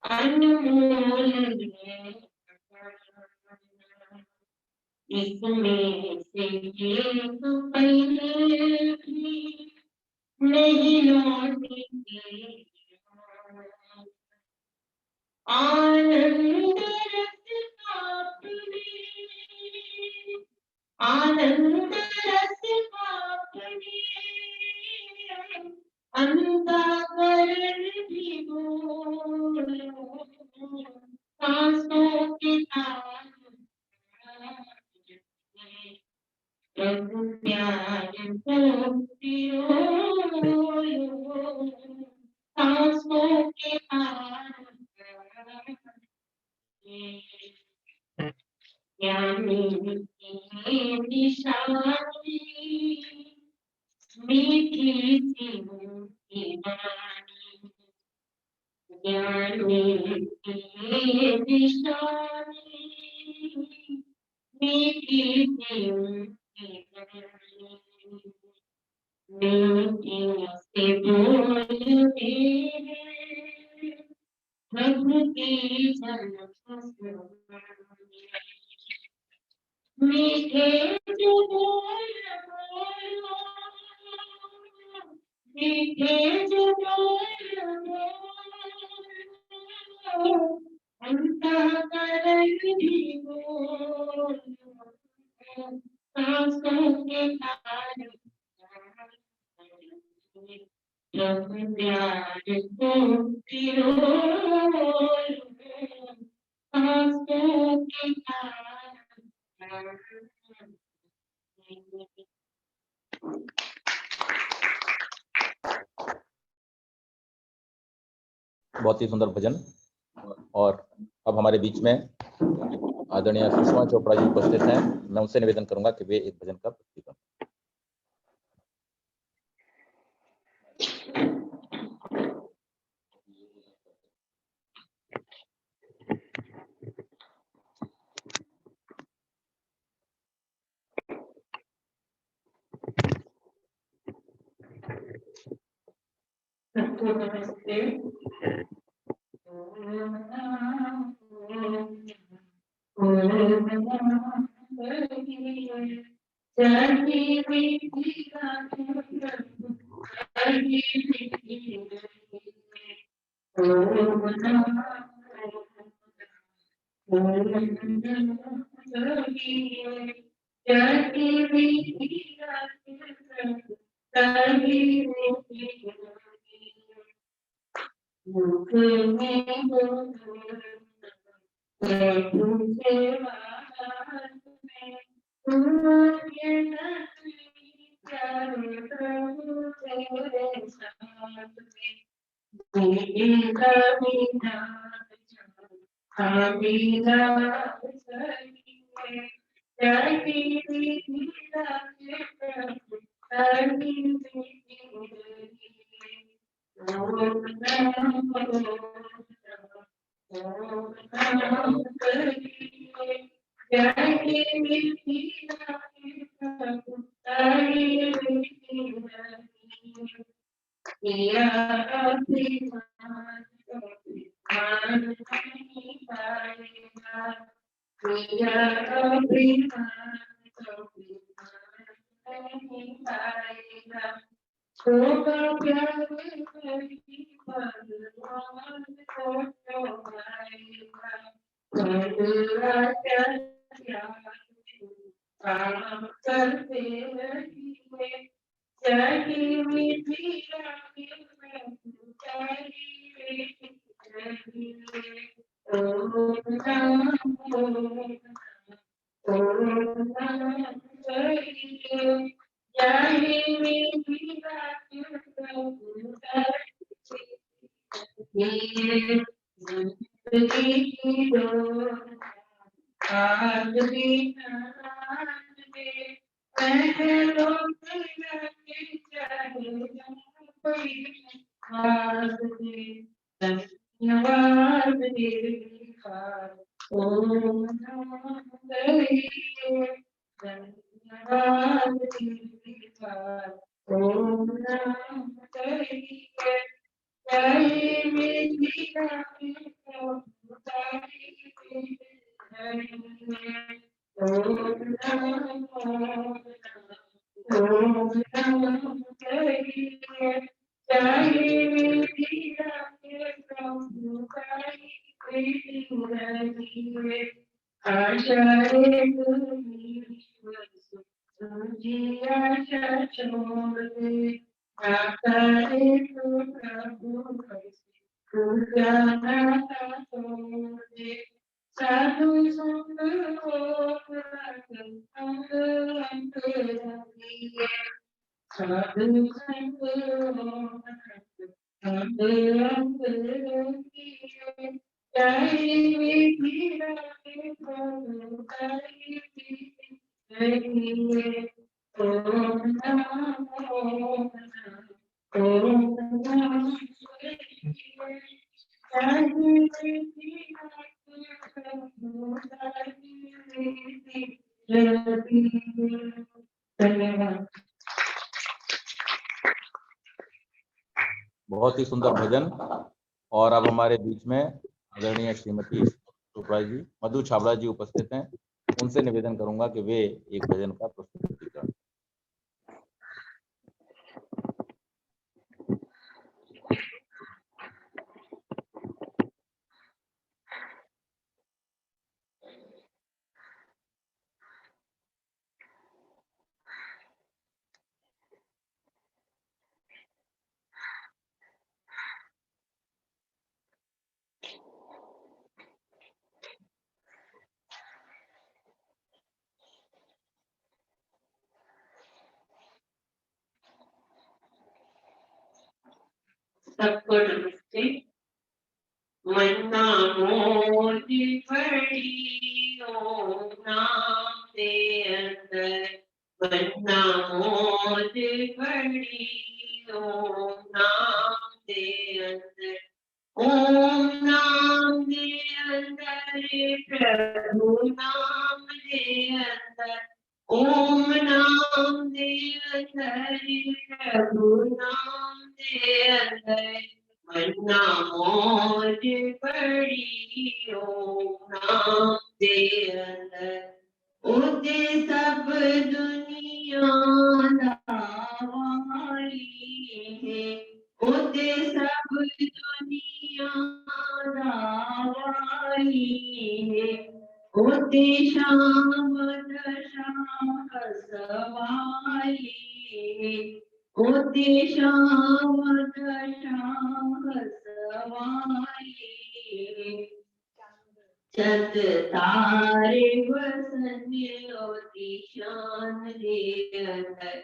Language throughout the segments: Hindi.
अनमोल है, इसमें से एक पल भी नहीं लौटेगी। आनंद रस आपने, आनंद रस आपने, अंतःकरण भी बोलो, सांसों के तार प्रभु प्यार को पिरो, सांसों के तार ज्ञानी की निशानी, मीठी सी उनकी वाणी, ज्ञानी की निशानी, मीठी सी उनकी वाणी, मीठी से बोल मेरे प्रभु की झलक, मीठे जो बोल बोलो, मीठे जो बोल बोलो, अंतःकरण भी बोलो, सांसों के तार प्रभु प्यार को पिरो, सांसों के तार। बहुत ही सुंदर भजन। और अब हमारे बीच में आदरणीय सुषमा चोपड़ा जी उपस्थित हैं। मैं उनसे निवेदन करूंगा कि वे इस भजन का प्रस्तुति करें। सबको नमस्ते। शरे तुझी आशा छोड़ दे करे तो प्रभु तुझा नाता तोड़ दे साधु संग हो अंग अंग रंगिए साधु संग हो अंग अंग रंगिए जय विधि रखे प्रभु जय विधि रखिए ओम नमो ओम नमो जय विधि रखे प्रभु जय विधि रखिए धन्यवाद। बहुत ही सुंदर भजन। और अब हमारे बीच में आदरणीय श्रीमती चोपड़ा जी, मधु छाबड़ा जी उपस्थित हैं। उनसे निवेदन करूंगा कि वे एक भजन का प्रस्तुतिकरण। सबको नमस्ते। मन्ना मोदी पड़ी ओम नाम दे अंदर मन्ना मोदी पड़ी ओम नाम दे अंदर ओम नाम दे अंदर प्रभु नाम दे अंदर ओम नाम दे अंदर प्रभु नाम दे अंदर मन्ना मौज पड़ी ओम नाम दे अंदर उदे सब दुनिया दावाई है उदे सब दुनिया दावाई है उदे शाम दशा सवाई है उदे शाम दशा सवाई चंद तारे वसन्योति शान दे अंदर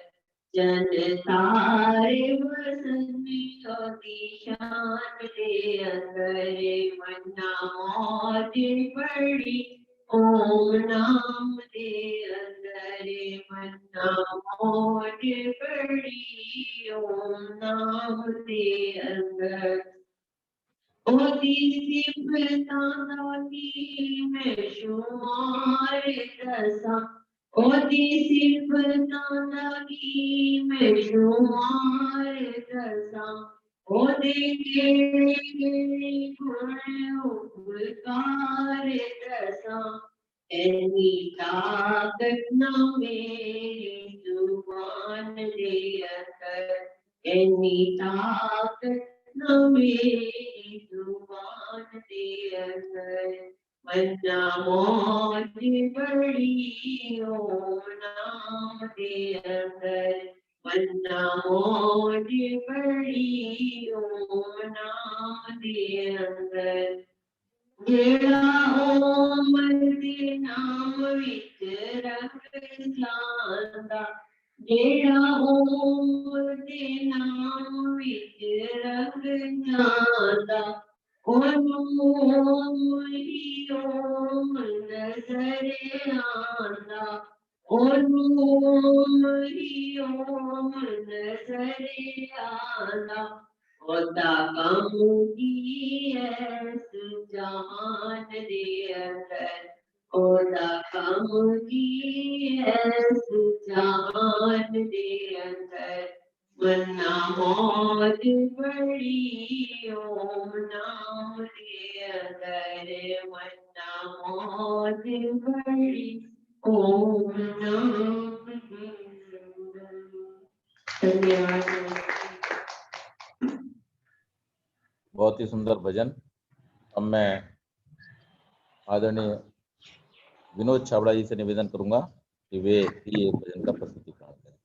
चंद तारे वसन्योति शान दे अंदर मन्ना मौज पड़ी ओम नाम दे अंदर मन्ना मौज पड़ी ओम नाम दे अंदर ओदी सिफताना की में शुमार दसा ओदी सिफताना की में शुमार दसा ओदे के गुण उपकार दसा ऐनी ताकत न मेरी जुबान दे अंदर ऐनी ताकत न मेरी जुबान दे अंदर मन्ना मौज पड़ी ओम नाम दे अंदर मन्ना मौज पड़ी ओम नाम दे अंदर जेड़ा ओम दे नाम विच रख जांदा जेड़ा ओम दे नाम विच रख जांदा ओनू ओम ही ओम नजर आंदा ओनू ओम ही ओम नजर आंदा ओदा कम की ऐस जहान दे अंदर ओदा कम की ऐस जहान दे अंदर मन्ना मौज पड़ी ओम नाम दे अंदर मन्ना मौज पड़ी ओम नाम दे अंदर। धन्यवाद। बहुत ही सुंदर भजन। अब मैं आदरणीय विनोद छाबड़ा जी से निवेदन करूंगा कि वे भी एक भजन का प्रस्तुतिकरण करें।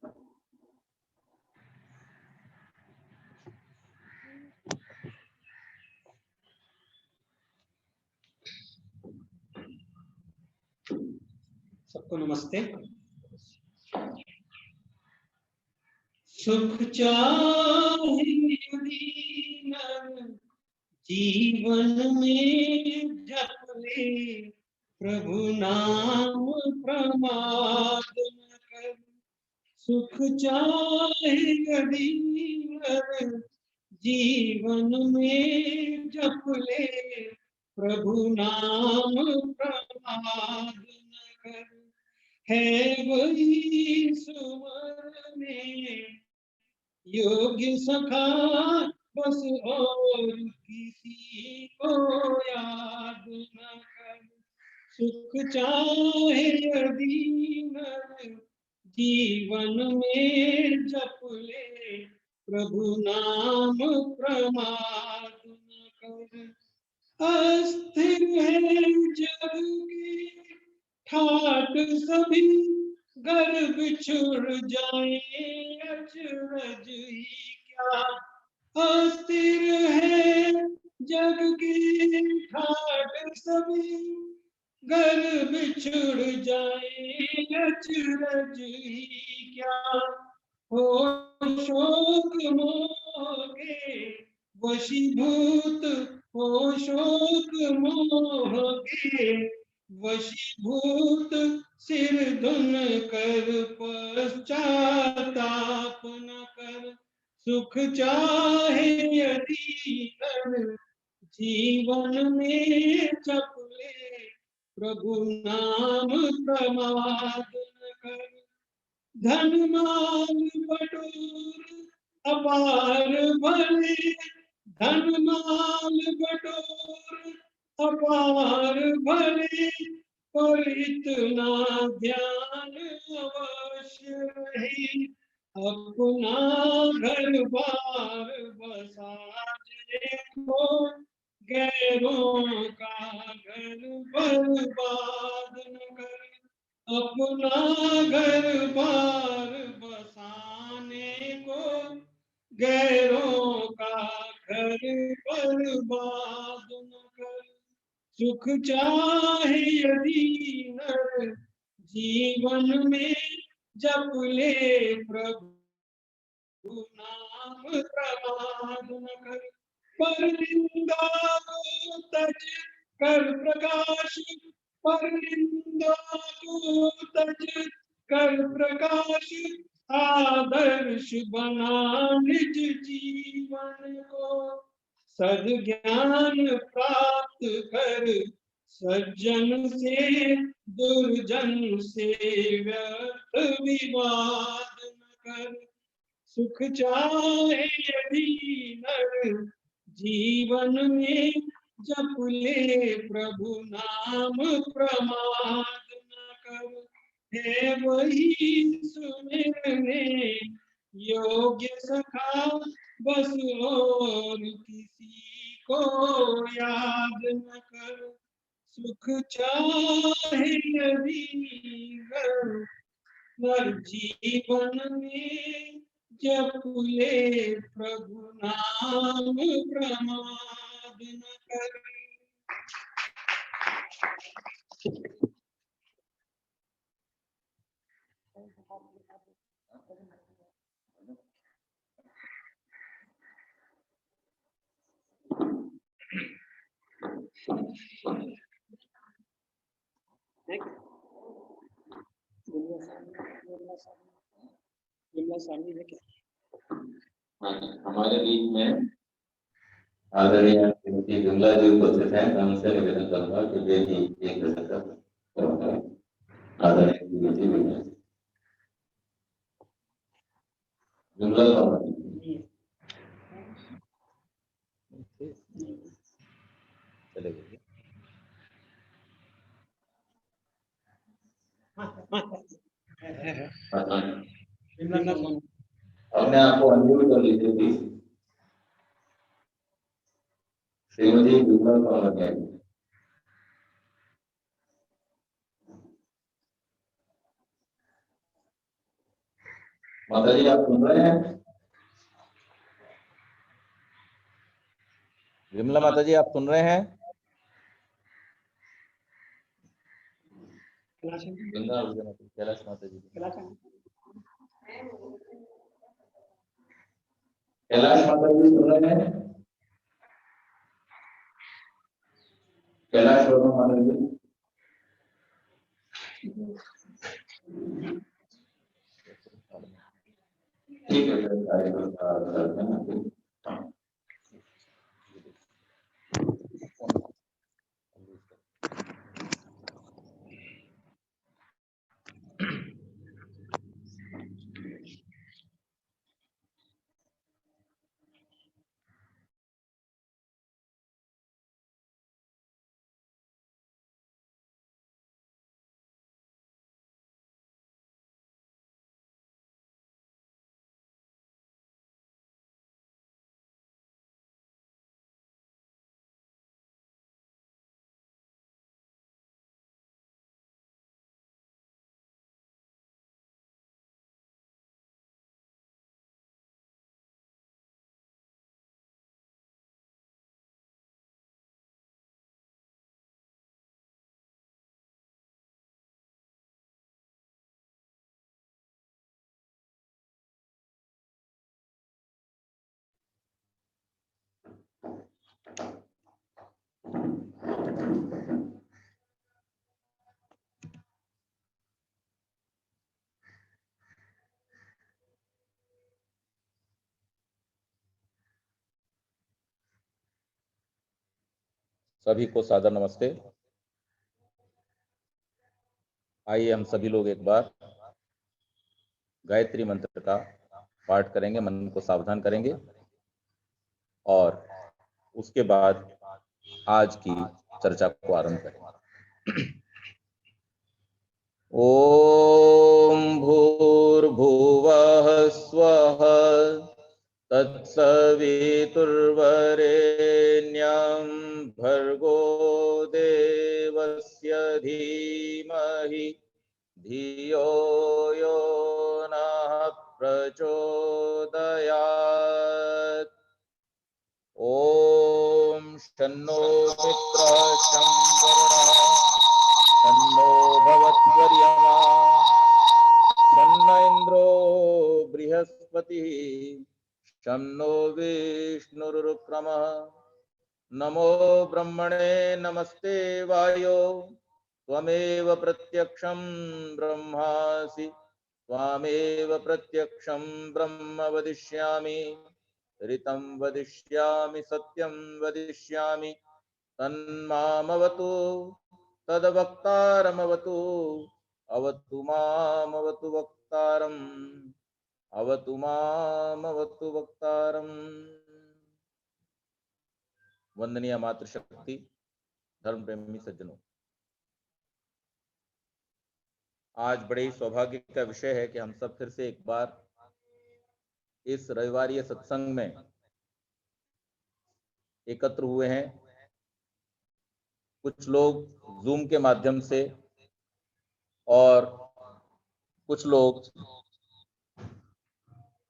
सबको नमस्ते। सुख चाहे जीवन में जप ले प्रभु नाम प्रमाद न कर। सुख चाहे जीवन में जप ले प्रभु नाम प्रमाद न कर। है वही सुमरने योग्य सखा बस और किसी को याद न कर। सुख चाहे यदि नर जीवन में जप ले प्रभु नाम प्रमाद न कर। अस्थिर है जग की ठाट सभी गर्भ बिछुड़ जाए अचरज ही क्या। अस्थिर है जग की ठाट सभी गर्भ बिछुड़ जाए अचरज ही क्या। हो शोक मोह के वशीभूत हो शोक मोह के वशीभूत सिर धुन कर पश्चाताप न कर। सुख चाहे यदि कर जीवन में जप ले प्रभु नाम प्रमाद न कर। धन माल बटोर अपार भले धन माल बटोर अपार भले पर इतना ध्यान अवश्य रहे। अपना घर बार बसाने को गैरों का घर बर्बाद न कर। अपना घर बार बसाने को गैरों का घर बर्बाद न कर। सुख चाहे यदि नर जीवन में जप ले प्रभु नाम प्रमाद न कर। पर निंदा को तज कर प्रकाश पर निंदा को तज कर प्रकाश आदर्श बना निज जीवन को। सद्ज्ञान प्राप्त कर सज्जन से दुर्जन से व्यर्थ विवाद न कर। सुख चाहे यदि नर जीवन में जप ले प्रभु नाम प्रमाद न कर। है वही सुमिरने योग्य सखा बस और किसी को याद न कर। सुख चाहे यदि नर जीवन में जप ले प्रभु नाम प्रमाद न कर। हमारे बीच में आदरणीय श्रीमती विमला जी उपस्थित हैं। मैं उनसे निवेदन करूंगा कि वे भी एक भजन का प्रस्तुत करें। आदरणीय श्रीमती विमला जी। विमला चले गए। अपने आप को अनम्यूट कर लीजिए प्लीज। श्रीमती विमला कौन है? माता जी आप सुन रहे हैं? विमला माता जी आप सुन रहे हैं? कैलाश माता जी, कैलाश माता जी सुन रहे हैं? कैलाश माता जी ठीक है। सभी को सादर नमस्ते। आइए हम सभी लोग एक बार गायत्री मंत्र का पाठ करेंगे, मन को सावधान करेंगे और उसके बाद आज की चर्चा को आरंभ करेंगे। ओम भूर्भुवः स्वः तत्सवितुर्वरेण्यं भर्गो देवस्य धीमहि धियो यो नः प्रचोदयात्। ओम शन्नो मित्रः शं वरुणः शन्नो भवत्वर्यमा शन्न इन्द्रो बृहस्पतिः शं नो विष्णुरुक्रमः। नमो ब्रह्मणे नमस्ते वायो त्वमेव प्रत्यक्षं ब्रह्मासि त्वामेव प्रत्यक्षं ब्रह्म वदिष्यामि ऋतं वदिष्यामि सत्यं वदिष्यामि तन्मामवतु तद्वक्तारमवतु अवतु मामवतु वक्तारम् अवतु मामवतु वक्तारम्। वंदनीय मातृशक्ति धर्म प्रेमी सज्जनों, आज बड़े ही सौभाग्य का विषय है कि हम सब फिर से एक बार इस रविवारीय सत्संग में एकत्र हुए हैं। कुछ लोग जूम के माध्यम से और कुछ लोग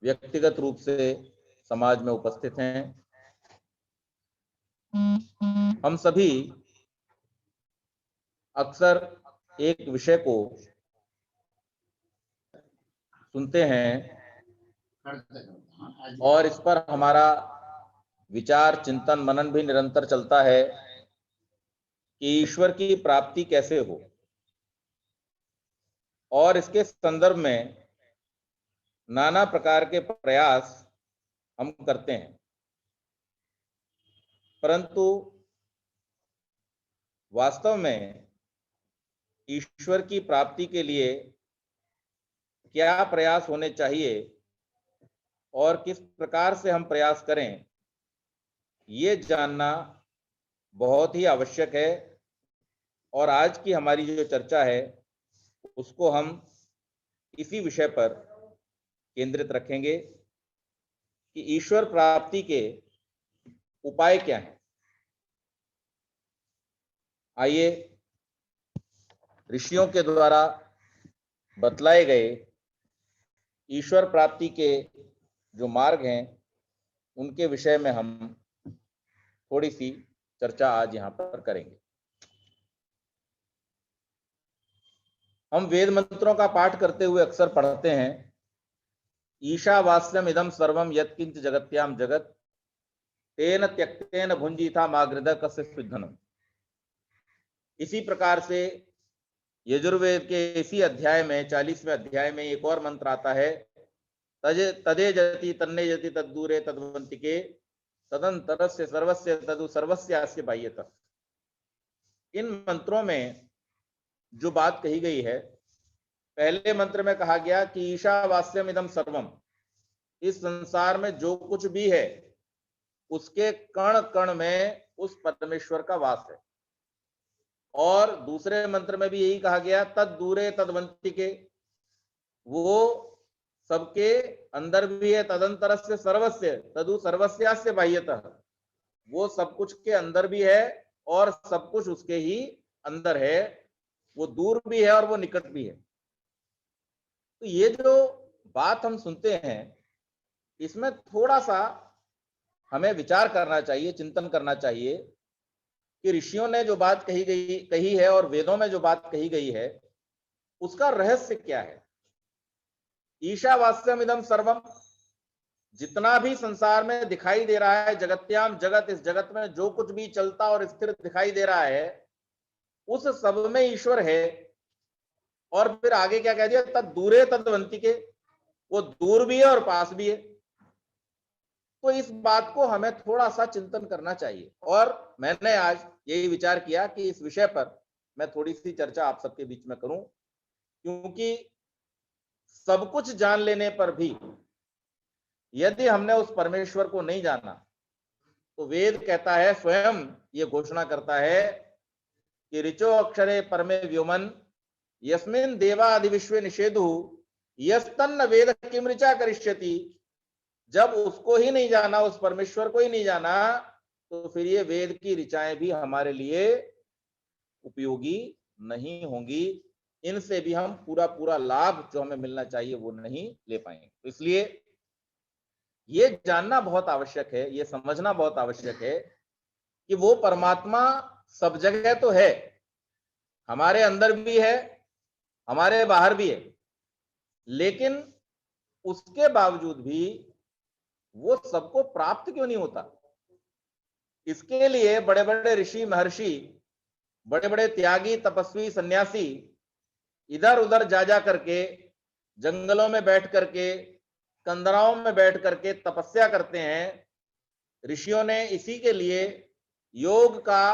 व्यक्तिगत रूप से समाज में उपस्थित हैं। हम सभी अक्सर एक विषय को सुनते हैं और इस पर हमारा विचार चिंतन मनन भी निरंतर चलता है कि ईश्वर की प्राप्ति कैसे हो, और इसके संदर्भ में नाना प्रकार के प्रयास हम करते हैं, परंतु वास्तव में ईश्वर की प्राप्ति के लिए क्या प्रयास होने चाहिए और किस प्रकार से हम प्रयास करें, ये जानना बहुत ही आवश्यक है। और आज की हमारी जो चर्चा है उसको हम इसी विषय पर केंद्रित रखेंगे कि ईश्वर प्राप्ति के उपाय क्या हैं। आइए ऋषियों के द्वारा बतलाए गए ईश्वर प्राप्ति के जो मार्ग हैं उनके विषय में हम थोड़ी सी चर्चा आज यहाँ पर करेंगे। हम वेद मंत्रों का पाठ करते हुए अक्सर पढ़ते हैं, ईशावास्यम इदम सर्वम यत्किंच जगत्याम जगत तेन त्यक्तेन भुंजीथा मागृध कस्य सिद्धनम। इसी प्रकार से यजुर्वेद के इसी अध्याय में 40वें अध्याय में एक और मंत्र आता है, तदे जति तन्ने जति तद्दूरे तद्वंतिके तदंतरस्य सर्वस्य तदु सर्वस्यास्य बाह्यतः। इन मंत्रों में जो बात कही गई है, पहले मंत्र में कहा गया कि ईशावास्यम इदम सर्वम, इस संसार में जो कुछ भी है उसके कण कण में उस परमेश्वर का वास है। और दूसरे मंत्र में भी यही कहा गया, तद दूरे तद्वंतिके, वो सबके अंदर भी है, तदंतरस्य सर्वस्य तदु सर्वस्यास्य बाह्यतः, वो सब कुछ के अंदर भी है और सब कुछ उसके ही अंदर है, वो दूर भी है और वो निकट भी है। तो ये जो बात हम सुनते हैं इसमें थोड़ा सा हमें विचार करना चाहिए, चिंतन करना चाहिए कि ऋषियों ने जो बात कही है और वेदों में जो बात कही गई है उसका रहस्य क्या है। ईशावास्यम इदम सर्वम, जितना भी संसार में दिखाई दे रहा है, जगत्याम जगत, इस जगत में जो कुछ भी चलता और स्थिर दिखाई दे रहा है उस सब में ईश्वर है। और फिर आगे क्या कह दिया, तद दूरे तद्वंतिके, वो दूर भी है और पास भी है। तो इस बात को हमें थोड़ा सा चिंतन करना चाहिए और मैंने आज यही विचार किया कि इस विषय पर मैं थोड़ी सी चर्चा आप सबके बीच में करूं, क्योंकि सब कुछ जान लेने पर भी यदि हमने उस परमेश्वर को नहीं जाना तो वेद कहता है, स्वयं ये घोषणा करता है कि ऋचो अक्षरे परमे व्योमन यस्मिन देवादि विश्व निषेधु यस्तन्न वेद किम ऋचा करिष्यति। जब उसको ही नहीं जाना, उस परमेश्वर को ही नहीं जाना, तो फिर ये वेद की ऋचाएं भी हमारे लिए उपयोगी नहीं होंगी, इनसे भी हम पूरा लाभ जो हमें मिलना चाहिए वो नहीं ले पाएंगे। तो इसलिए ये जानना बहुत आवश्यक है, ये समझना बहुत आवश्यक है कि वो परमात्मा सब जगह तो है, हमारे अंदर भी है, हमारे बाहर भी है, लेकिन उसके बावजूद भी वो सबको प्राप्त क्यों नहीं होता। इसके लिए बड़े बड़े ऋषि महर्षि, बड़े बड़े त्यागी तपस्वी सन्यासी इधर उधर जा करके, जंगलों में बैठ करके, कंदराओं में बैठ करके तपस्या करते हैं। ऋषियों ने इसी के लिए योग का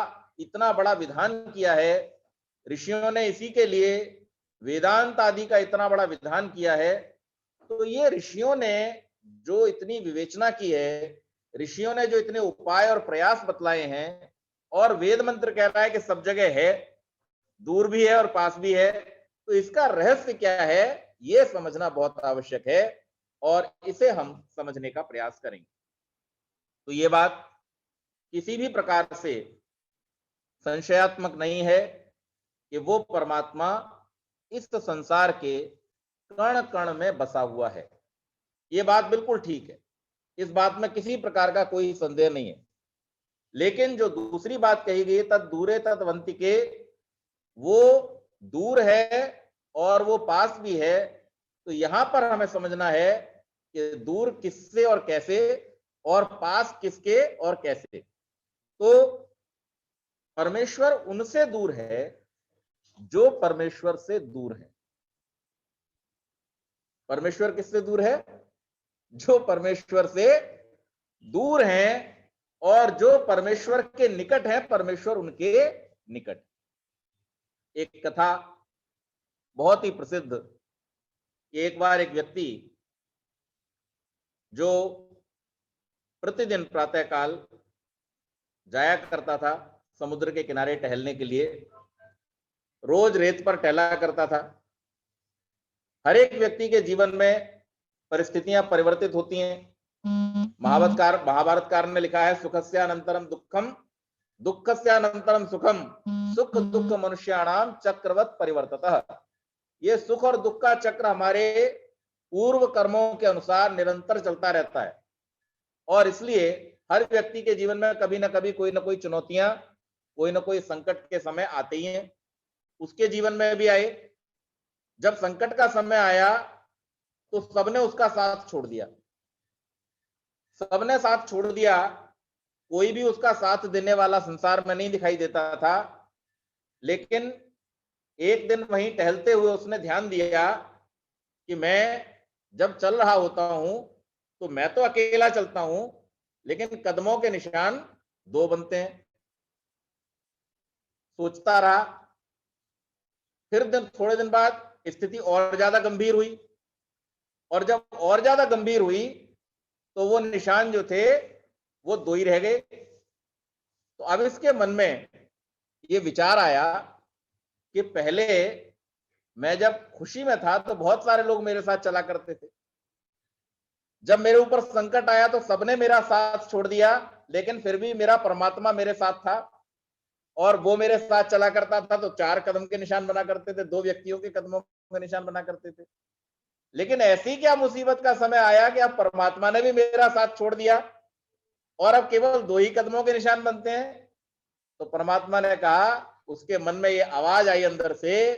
इतना बड़ा विधान किया है, ऋषियों ने इसी के लिए वेदांत आदि का इतना बड़ा विधान किया है। तो ये ऋषियों ने जो इतनी विवेचना की है, ऋषियों ने जो इतने उपाय और प्रयास बतलाए हैं, और वेद मंत्र कह रहा है कि सब जगह है, दूर भी है और पास भी है, तो इसका रहस्य क्या है ये समझना बहुत आवश्यक है और इसे हम समझने का प्रयास करेंगे। तो ये बात किसी भी प्रकार से संशयात्मक नहीं है कि वो परमात्मा इस संसार के कण कण में बसा हुआ है। ये बात बिल्कुल ठीक है, इस बात में किसी प्रकार का कोई संदेह नहीं है। लेकिन जो दूसरी बात कही गई, तद दूरे तद्वंतिके, वो दूर है और वो पास भी है, तो यहां पर हमें समझना है कि दूर किससे और कैसे और पास किसके और कैसे। तो परमेश्वर उनसे दूर है जो परमेश्वर से दूर है। परमेश्वर किससे दूर है? जो परमेश्वर से दूर हैं, और जो परमेश्वर के निकट है परमेश्वर उनके निकट। एक कथा बहुत ही प्रसिद्ध, एक बार एक व्यक्ति जो प्रतिदिन प्रातःकाल जाया करता था समुद्र के किनारे टहलने के लिए, रोज रेत पर टहला करता था। हर एक व्यक्ति के जीवन में परिस्थितियां परिवर्तित होती हैं। महाभारतकार ने लिखा है, सुखस्यानंतरम दुखम दुखस्यानंतरम सुखम सुख दुख मनुष्याणाम चक्रवत परिवर्ततः। ये सुख और दुख का चक्र हमारे पूर्व कर्मों के अनुसार निरंतर चलता रहता है। और इसलिए हर व्यक्ति के जीवन में कभी ना कभी कोई ना कोई चुनौतियां, कोई ना कोई संकट के समय आते ही हैं। उसके जीवन में भी आए। जब संकट का समय आया तो सबने उसका साथ छोड़ दिया, सबने साथ छोड़ दिया। कोई भी उसका साथ देने वाला संसार में नहीं दिखाई देता था। लेकिन एक दिन वहीं टहलते हुए उसने ध्यान दिया कि मैं जब चल रहा होता हूं तो मैं तो अकेला चलता हूं, लेकिन कदमों के निशान दो बनते हैं। सोचता रहा। फिर थोड़े दिन बाद स्थिति और ज्यादा गंभीर हुई, और जब और ज्यादा गंभीर हुई तो वो निशान जो थे वो दो ही रह गए। तो अब इसके मन में ये विचार आया कि पहले मैं जब खुशी में था तो बहुत सारे लोग मेरे साथ चला करते थे। जब मेरे ऊपर संकट आया तो सबने मेरा साथ छोड़ दिया, लेकिन फिर भी मेरा परमात्मा मेरे साथ था और वो मेरे साथ चला करता था। तो 4 कदम के निशान बना करते थे, 2 व्यक्तियों के कदमों के निशान बना करते थे। लेकिन ऐसी क्या मुसीबत का समय आया कि अब परमात्मा ने भी मेरा साथ छोड़ दिया और अब केवल 2 ही कदमों के निशान बनते हैं। तो परमात्मा ने कहा, उसके मन में ये आवाज आई अंदर से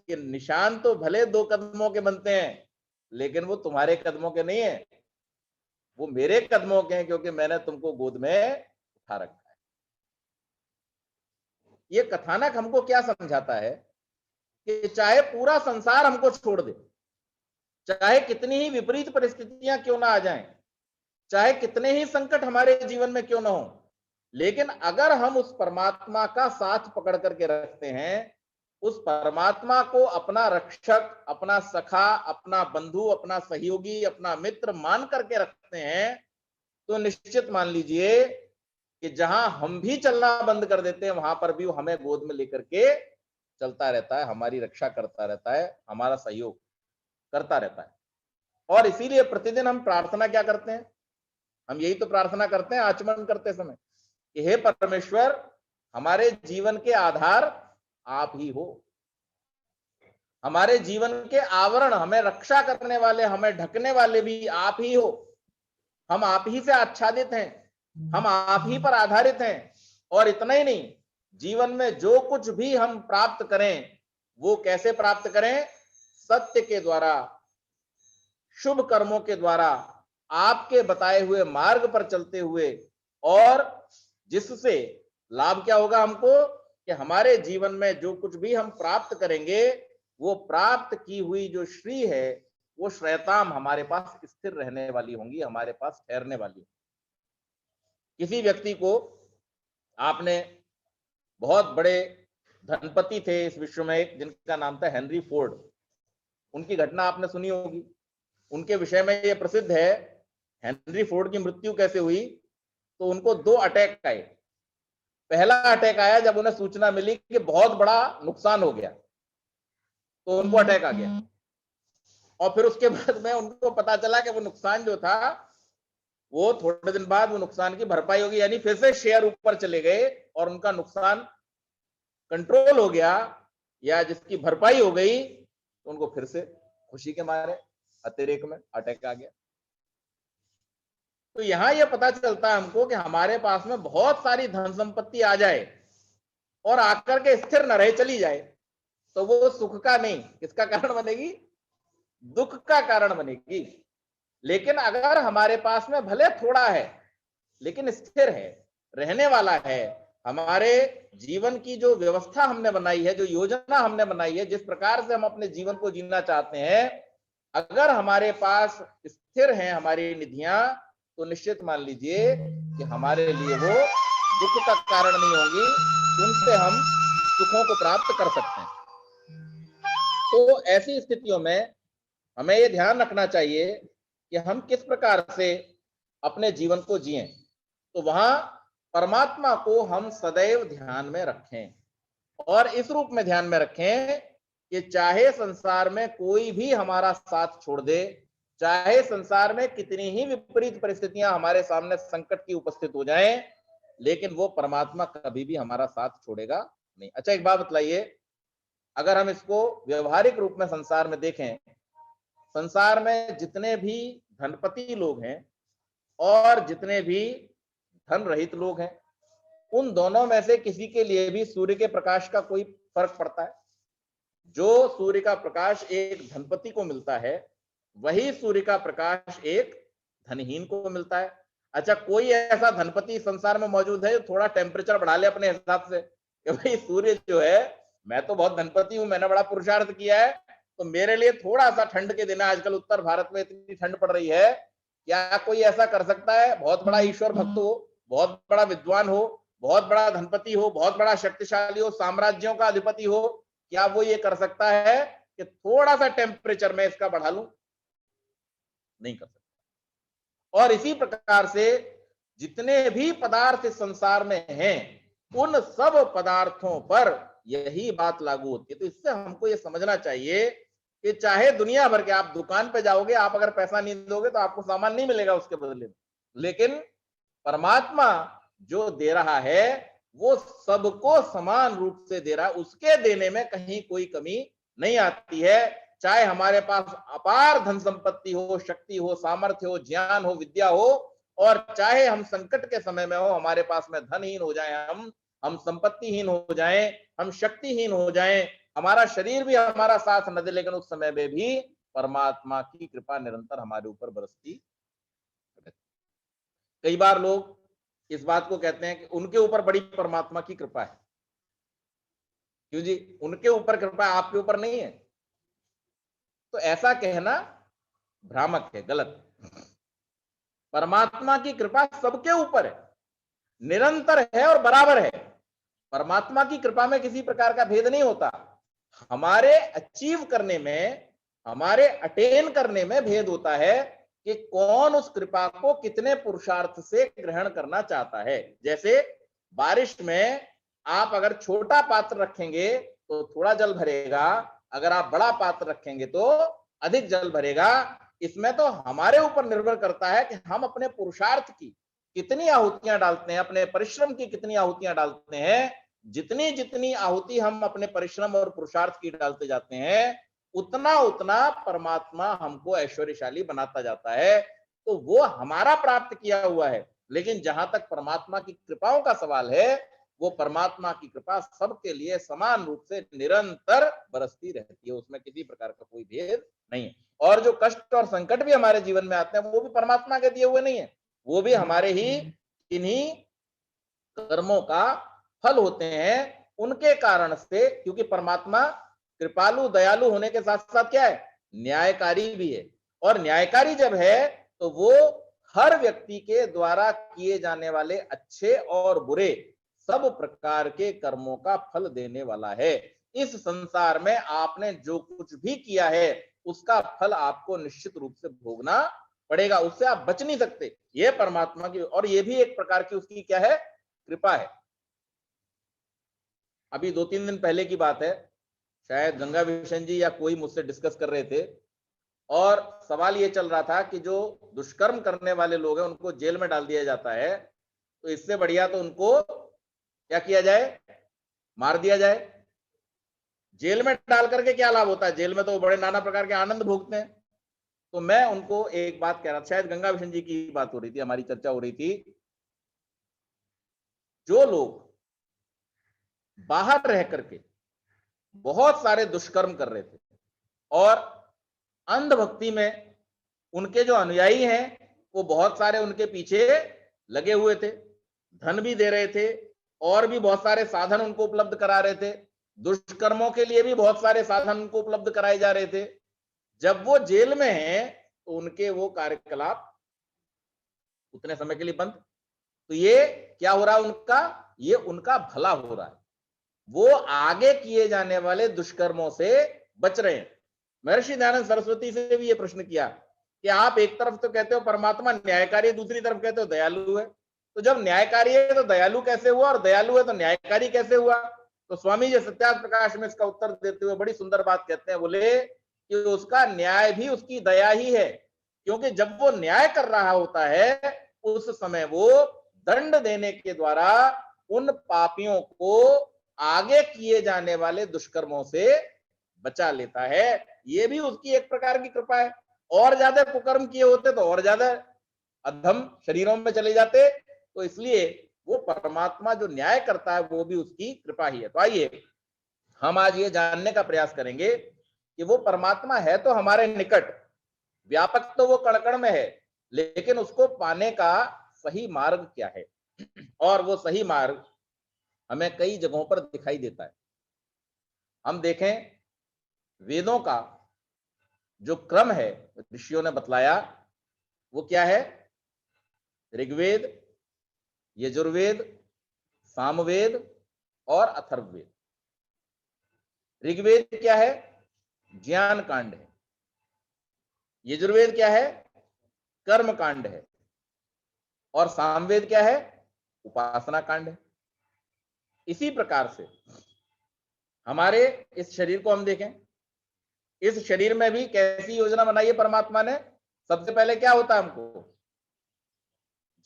कि निशान तो भले 2 कदमों के बनते हैं, लेकिन वो तुम्हारे कदमों के नहीं है, वो मेरे कदमों के हैं, क्योंकि मैंने तुमको गोद में उठा रखा है। ये कथानक हमको क्या समझाता है कि चाहे पूरा संसार हमको छोड़ दे, चाहे कितनी ही विपरीत परिस्थितियां क्यों ना आ जाएं, चाहे कितने ही संकट हमारे जीवन में क्यों ना हो, लेकिन अगर हम उस परमात्मा का साथ पकड़ करके रखते हैं, उस परमात्मा को अपना रक्षक, अपना सखा, अपना बंधु, अपना सहयोगी, अपना मित्र मान करके रखते हैं, तो निश्चित मान लीजिए कि जहां हम भी चलना बंद कर देते हैं, वहां पर भी वो हमें गोद में लेकर के चलता रहता है, हमारी रक्षा करता रहता है, हमारा सहयोग करता रहता है। और इसीलिए प्रतिदिन हम प्रार्थना क्या करते हैं? हम यही तो प्रार्थना करते हैं आचमन करते समय कि हे परमेश्वर, हमारे जीवन के आधार आप ही हो, हमारे जीवन के आवरण, हमें रक्षा करने वाले, हमें ढकने वाले भी आप ही हो। हम आप ही से आच्छादित हैं, हम आप ही पर आधारित हैं। और इतना ही नहीं, जीवन में जो कुछ भी हम प्राप्त करें, वो कैसे प्राप्त करें? सत्य के द्वारा, शुभ कर्मों के द्वारा, आपके बताए हुए मार्ग पर चलते हुए। और जिससे लाभ क्या होगा हमको कि हमारे जीवन में जो कुछ भी हम प्राप्त करेंगे, वो प्राप्त की हुई जो श्री है, वो श्रेयताम हमारे पास स्थिर रहने वाली होंगी, हमारे पास ठहरने वाली। किसी व्यक्ति को, आपने, बहुत बड़े धनपति थे इस विश्व में एक, जिनका नाम था हेनरी फोर्ड। उनकी घटना आपने सुनी होगी। उनके विषय में यह प्रसिद्ध है, हेनरी फोर्ड की मृत्यु कैसे हुई। तो उनको 2 अटैक आए। पहला अटैक आया जब उन्हें सूचना मिली कि बहुत बड़ा नुकसान हो गया, तो उनको अटैक आ गया। और फिर उसके बाद में उनको पता चला कि वो नुकसान जो था, वो थोड़े दिन बाद वो नुकसान की भरपाई होगी, यानी फिर से शेयर ऊपर चले गए और उनका नुकसान कंट्रोल हो गया या जिसकी भरपाई हो गई, तो उनको फिर से खुशी के मारे अतिरेक में अटैक आ गया। तो यहां यह पता चलता है हमको कि हमारे पास में बहुत सारी धन संपत्ति आ जाए और आकर के स्थिर न रहे, चली जाए, तो वो सुख का नहीं, किसका कारण बनेगी? दुख का कारण बनेगी। लेकिन अगर हमारे पास में भले थोड़ा है, लेकिन स्थिर है, रहने वाला है, हमारे जीवन की जो व्यवस्था हमने बनाई है, जो योजना हमने बनाई है, जिस प्रकार से हम अपने जीवन को जीना चाहते हैं, अगर हमारे पास स्थिर हैं हमारी निधियां, तो निश्चित मान लीजिए कि हमारे लिए वो दुख का कारण नहीं होंगी, उनसे हम सुखों को प्राप्त कर सकते हैं। तो ऐसी स्थितियों में हमें ये ध्यान रखना चाहिए कि हम किस प्रकार से अपने जीवन को जिएं। तो वहां परमात्मा को हम सदैव ध्यान में रखें, और इस रूप में ध्यान में रखें कि चाहे संसार में कोई भी हमारा साथ छोड़ दे, चाहे संसार में कितनी ही विपरीत परिस्थितियां हमारे सामने संकट की उपस्थित हो जाएं, लेकिन वो परमात्मा कभी भी हमारा साथ छोड़ेगा नहीं। अच्छा, एक बात बतलाइए, अगर हम इसको व्यवहारिक रूप में संसार में देखें, संसार में जितने भी धनपति लोग हैं और जितने भी धन रहित लोग हैं, उन दोनों में से किसी के लिए भी सूर्य के प्रकाश का कोई फर्क पड़ता है? जो सूर्य का प्रकाश एक धनपति को मिलता है, वही सूर्य का प्रकाश एक धनहीन को मिलता है। अच्छा, कोई ऐसा धनपति संसार में मौजूद है जो थोड़ा टेम्परेचर बढ़ा ले अपने हिसाब से कि भाई सूर्य जो है, मैं तो बहुत धनपति हूं, मैंने बड़ा पुरुषार्थ किया है, तो मेरे लिए थोड़ा सा ठंड के दिन, आजकल उत्तर भारत में इतनी ठंड पड़ रही है, क्या कोई ऐसा कर सकता है? बहुत बड़ा ईश्वर भक्त हो, बहुत बड़ा विद्वान हो, बहुत बड़ा धनपति हो, बहुत बड़ा शक्तिशाली हो, साम्राज्यों का अधिपति हो, क्या वो ये कर सकता है कि थोड़ा सा टेम्परेचर में इसका बढ़ा लूं? नहीं कर सकता। और इसी प्रकार से जितने भी पदार्थ इस संसार में हैं, उन सब पदार्थों पर यही बात लागू होती है। तो इससे हमको ये समझना चाहिए कि चाहे दुनिया भर के आप दुकान पे जाओगे, आप अगर पैसा नहीं दोगे तो आपको सामान नहीं मिलेगा उसके बदले में, लेकिन परमात्मा जो दे रहा है वो सबको समान रूप से दे रहा है, उसके देने में कहीं कोई कमी नहीं आती है। चाहे हमारे पास अपार धन संपत्ति हो, शक्ति हो, सामर्थ्य हो, ज्ञान हो, विद्या हो, और चाहे हम संकट के समय में हो, हमारे पास में धनहीन हो जाए, हम संपत्तिहीन हो जाएं, हम शक्तिहीन हो जाएं, हमारा शरीर भी हमारा साथ न दे, लेकिन उस समय में भी परमात्मा की कृपा निरंतर हमारे ऊपर बरसती। कई बार लोग इस बात को कहते हैं कि उनके ऊपर बड़ी परमात्मा की कृपा है। क्यों जी? उनके ऊपर कृपा, आपके ऊपर नहीं है। तो ऐसा कहना भ्रामक है, गलत। परमात्मा की कृपा सबके ऊपर है, निरंतर है और बराबर है। परमात्मा की कृपा में किसी प्रकार का भेद नहीं होता। हमारे अचीव करने में, हमारे अटेन करने में भेद होता है कि कौन उस कृपा को कितने पुरुषार्थ से ग्रहण करना चाहता है। जैसे बारिश में आप अगर छोटा पात्र रखेंगे तो थोड़ा जल भरेगा, अगर आप बड़ा पात्र रखेंगे तो अधिक जल भरेगा। इसमें तो हमारे ऊपर निर्भर करता है कि हम अपने पुरुषार्थ की कितनी आहुतियां डालते हैं, अपने परिश्रम की कितनी आहुतियां डालते हैं। जितनी जितनी आहुति हम अपने परिश्रम और पुरुषार्थ की डालते जाते हैं, उतना उतना परमात्मा हमको ऐश्वर्यशाली बनाता जाता है। तो वो हमारा प्राप्त किया हुआ है। लेकिन जहां तक परमात्मा की कृपाओं का सवाल है, वो परमात्मा की कृपा सबके लिए समान रूप से निरंतर बरसती रहती है, उसमें किसी प्रकार का कोई भेद नहीं है। और जो कष्ट और संकट भी हमारे जीवन में आते हैं, वो भी परमात्मा के दिए हुए नहीं है, वो भी हमारे ही इन्हीं कर्मों का फल होते हैं। उनके कारण से, क्योंकि परमात्मा कृपालु दयालु होने के साथ साथ क्या है? न्यायकारी भी है। और न्यायकारी जब है तो वो हर व्यक्ति के द्वारा किए जाने वाले अच्छे और बुरे सब प्रकार के कर्मों का फल देने वाला है। इस संसार में आपने जो कुछ भी किया है, उसका फल आपको निश्चित रूप से भोगना पड़ेगा, उससे आप बच नहीं सकते। ये परमात्मा की, और ये भी एक प्रकार की उसकी क्या है? कृपा है। अभी 2-3 दिन पहले की बात है, शायद गंगा विशन जी या कोई मुझसे डिस्कस कर रहे थे, और सवाल ये चल रहा था कि जो दुष्कर्म करने वाले लोग हैं उनको जेल में डाल दिया जाता है, तो इससे बढ़िया तो उनको क्या किया जाए? मार दिया जाए। जेल में डाल करके क्या लाभ होता है? जेल में तो बड़े नाना प्रकार के आनंद भोगते हैं। तो मैं उनको एक बात कह रहा था, शायद गंगा विशन जी की बात हो रही थी, हमारी चर्चा हो रही थी। जो लोग बाहर रह करके बहुत सारे दुष्कर्म कर रहे थे और अंधभक्ति में उनके जो अनुयायी हैं वो बहुत सारे उनके पीछे लगे हुए थे, धन भी दे रहे थे और भी बहुत सारे साधन उनको उपलब्ध करा रहे थे, दुष्कर्मों के लिए भी बहुत सारे साधन उनको उपलब्ध कराए जा रहे थे। जब वो जेल में हैं तो उनके वो कार्यकलाप उतने समय के लिए बंद। तो ये क्या हो रहा है? उनका, ये उनका भला हो रहा है, वो आगे किए जाने वाले दुष्कर्मों से बच रहे हैं। महर्षि दयानंद सरस्वती से भी ये प्रश्न किया कि आप एक तरफ तो कहते हो परमात्मा न्यायकारी है, दूसरी तरफ कहते हो दयालु है, तो जब न्यायकारी है तो दयालु कैसे हुआ, और दयालु है तो न्यायकारी कैसे हुआ? तो स्वामी जी सत्यार्थ प्रकाश में इसका उत्तर देते हुए बड़ी सुंदर बात कहते हैं, बोले कि उसका न्याय भी उसकी दया ही है, क्योंकि जब वो न्याय कर रहा होता है उस समय वो दंड देने के द्वारा उन पापियों को आगे किए जाने वाले दुष्कर्मों से बचा लेता है, ये भी उसकी एक प्रकार की कृपा है। और ज्यादा कुकर्म किए होते तो और ज्यादा अधम शरीरों में चले जाते। तो इसलिए वो परमात्मा जो न्याय करता है वो भी उसकी कृपा ही है। तो आइए हम आज ये जानने का प्रयास करेंगे कि वो परमात्मा है तो हमारे निकट, व्यापक तो वो कण-कण में है, लेकिन उसको पाने का सही मार्ग क्या है। और वो सही मार्ग हमें कई जगहों पर दिखाई देता है। हम देखें, वेदों का जो क्रम है ऋषियों ने बतलाया, वो क्या है? ऋग्वेद, यजुर्वेद, सामवेद और अथर्ववेद। ऋग्वेद क्या है? ज्ञान कांड है। यजुर्वेद क्या है? कर्म कांड है। और सामवेद क्या है? उपासना कांड है। इसी प्रकार से हमारे इस शरीर को हम देखें, इस शरीर में भी कैसी योजना बनाई है परमात्मा ने। सबसे पहले क्या होता है हमको?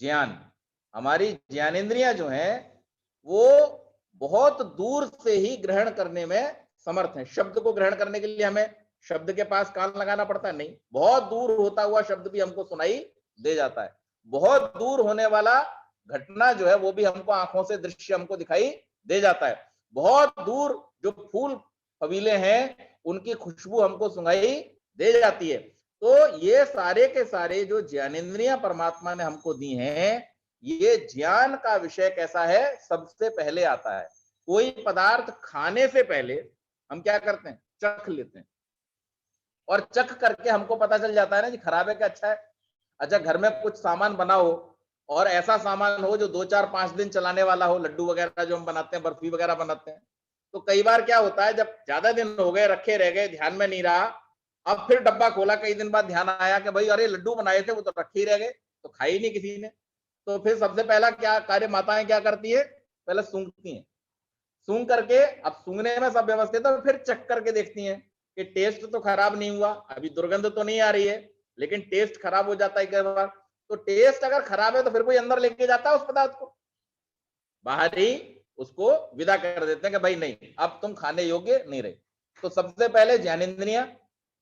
ज्ञान। हमारी ज्ञानेंद्रियां जो हैं वो बहुत दूर से ही ग्रहण करने में समर्थ हैं। शब्द को ग्रहण करने के लिए हमें शब्द के पास कान लगाना पड़ता है? नहीं, बहुत दूर होता हुआ शब्द भी हमको सुनाई दे जाता है। बहुत दूर होने वाला घटना जो है वो भी हमको आंखों से दृश्य हमको दिखाई दे जाता है। बहुत दूर जो फूल फवीले हैं उनकी खुशबू हमको सुनाई दे जाती है। तो ये सारे के सारे जो ज्ञानेंद्रियां परमात्मा ने हमको दी हैं, ये ज्ञान का विषय कैसा है? सबसे पहले आता है। कोई पदार्थ खाने से पहले हम क्या करते हैं? चख लेते हैं। और चख करके हमको पता चल जाता है ना कि खराब है कि अच्छा है। अच्छा, घर में कुछ सामान बना हो और ऐसा सामान हो जो 2-4-5 दिन चलाने वाला हो, लड्डू वगैरह जो हम बनाते हैं, बर्फी वगैरह बनाते हैं, तो कई बार क्या होता है, जब ज्यादा दिन हो गए, रखे रह गए, ध्यान में नहीं रहा, अब फिर डब्बा खोला, कई दिन बाद ध्यान आया कि भाई अरे लड्डू बनाए थे वो तो रखे ही रह गए, तो खाई नहीं किसी ने। तो फिर सबसे पहला क्या कार्य माताएं क्या करती है? पहले सूंघती हैं। सूंघ करके, अब सूंघने में सब व्यवस्थित है, तो फिर चख करके देखती हैं कि टेस्ट तो खराब नहीं हुआ, अभी दुर्गंध तो नहीं आ रही है, लेकिन टेस्ट खराब हो जाता है कई बार। तो टेस्ट अगर खराब है तो फिर कोई अंदर लेके जाता है उस पदार्थ को, बाहर ही उसको विदा कर देते हैं कि भाई नहीं, अब तुम खाने योग्य नहीं रहे। तो सबसे पहले ज्ञानेंद्रियां,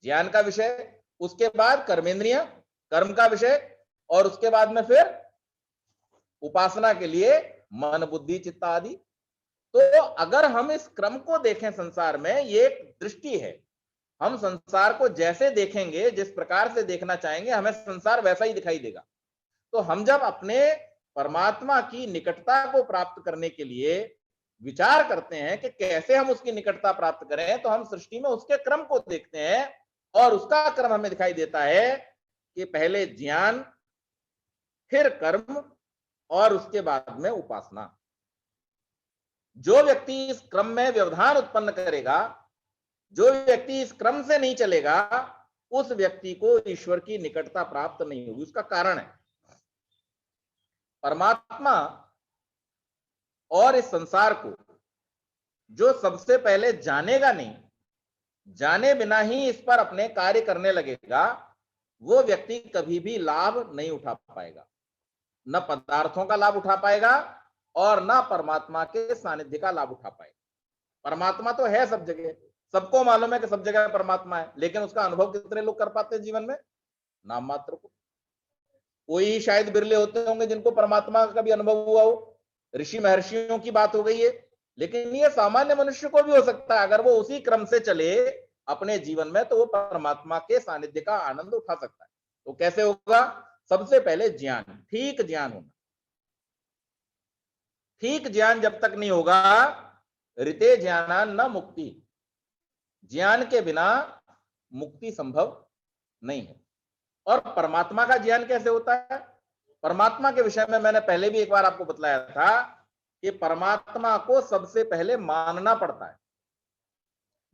ज्ञान का विषय, उसके बाद कर्मेंद्रियां, कर्म का विषय, और उसके बाद में फिर उपासना के लिए मन बुद्धि चित्त आदि। तो अगर हम इस क्रम को देखें संसार में, ये एक दृष्टि है। हम संसार को जैसे देखेंगे, जिस प्रकार से देखना चाहेंगे, हमें संसार वैसा ही दिखाई देगा। तो हम जब अपने परमात्मा की निकटता को प्राप्त करने के लिए विचार करते हैं कि कैसे हम उसकी निकटता प्राप्त करें, तो हम सृष्टि में उसके क्रम को देखते हैं, और उसका क्रम हमें दिखाई देता है कि पहले ज्ञान, फिर कर्म, और उसके बाद में उपासना। जो व्यक्ति इस क्रम में व्यवधान उत्पन्न करेगा, जो व्यक्ति इस क्रम से नहीं चलेगा, उस व्यक्ति को ईश्वर की निकटता प्राप्त नहीं होगी। उसका कारण है परमात्मा और इस संसार को जो सबसे पहले जानेगा नहीं, जाने बिना ही इस पर अपने कार्य करने लगेगा, वो व्यक्ति कभी भी लाभ नहीं उठा पाएगा। न पदार्थों का लाभ उठा पाएगा और न परमात्मा के सानिध्य का लाभ उठा पाएगा। परमात्मा तो है सब जगह, सबको मालूम है कि सब जगह परमात्मा है, लेकिन उसका अनुभव कितने लोग कर पाते हैं जीवन में? नाम मात्र को। कोई ही शायद बिरले होते होंगे जिनको परमात्मा का भी अनुभव हुआ हो। ऋषि महर्षियों की बात हो गई है, लेकिन ये सामान्य मनुष्य को भी हो सकता है। अगर वो उसी क्रम से चले अपने जीवन में, तो वो परमात्मा के सानिध्य का आनंद उठा सकता है। तो कैसे होगा? सबसे पहले ज्ञान, ठीक ज्ञान होना। ठीक ज्ञान जब तक नहीं होगा, ऋते ज्ञानान न मुक्ति, ज्ञान के बिना मुक्ति संभव नहीं है। और परमात्मा का ज्ञान कैसे होता है? परमात्मा के विषय में मैंने पहले भी एक बार आपको बतलाया था कि परमात्मा को सबसे पहले मानना पड़ता है।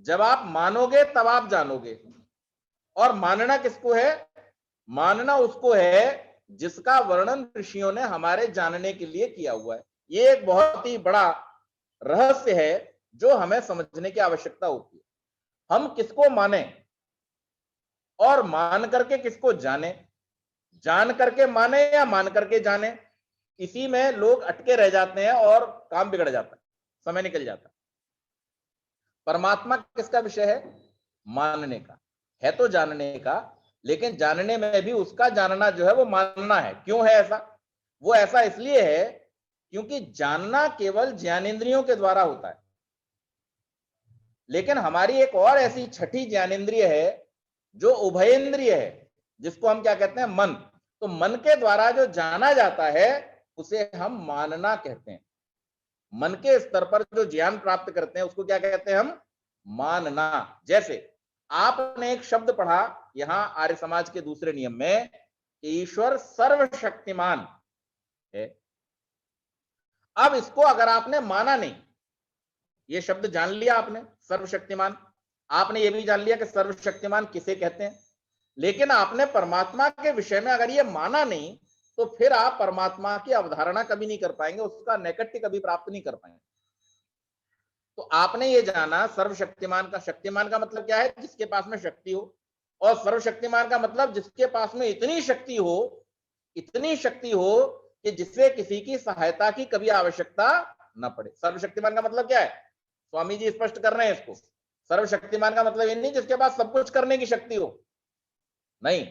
जब आप मानोगे तब आप जानोगे। और मानना किसको है? मानना उसको है जिसका वर्णन ऋषियों ने हमारे जानने के लिए किया हुआ है। ये एक बहुत ही बड़ा रहस्य है जो हमें समझने की आवश्यकता होती है। हम किसको माने और मान करके किसको जाने, जान करके माने या मान करके जाने, इसी में लोग अटके रह जाते हैं और काम बिगड़ जाता है, समय निकल जाता है। परमात्मा किसका विषय है? मानने का है, तो जानने का, लेकिन जानने में भी उसका जानना जो है वो मानना है। क्यों है ऐसा? वो ऐसा इसलिए है क्योंकि जानना केवल ज्ञानेंद्रियों के द्वारा होता है, लेकिन हमारी एक और ऐसी छठी ज्ञानेंद्रिय है जो उभयेंद्रिय है, जिसको हम क्या कहते हैं? मन। तो मन के द्वारा जो जाना जाता है उसे हम मानना कहते हैं। मन के स्तर पर जो ज्ञान प्राप्त करते हैं उसको क्या कहते हैं हम? मानना। जैसे आपने एक शब्द पढ़ा यहां आर्य समाज के दूसरे नियम में, ईश्वर सर्वशक्तिमान है। अब इसको अगर आपने माना नहीं, ये शब्द जान लिया आपने सर्वशक्तिमान, आपने ये भी जान लिया कि सर्वशक्तिमान किसे कहते हैं, लेकिन आपने परमात्मा के विषय में अगर ये माना नहीं, तो फिर आप परमात्मा की अवधारणा कभी नहीं कर पाएंगे, उसका नैकट्य कभी प्राप्त नहीं कर पाएंगे। तो आपने ये जाना सर्वशक्तिमान का, शक्तिमान का मतलब क्या है? जिसके पास में शक्ति हो, और सर्वशक्तिमान का मतलब जिसके पास में इतनी शक्ति हो, इतनी शक्ति हो कि जिससे किसी की सहायता की कभी आवश्यकता न पड़े। सर्वशक्तिमान का मतलब क्या है? स्वामी जी स्पष्ट कर रहे हैं इसको। सर्वशक्तिमान का मतलब ये नहीं जिसके पास सब कुछ करने की शक्ति हो, नहीं।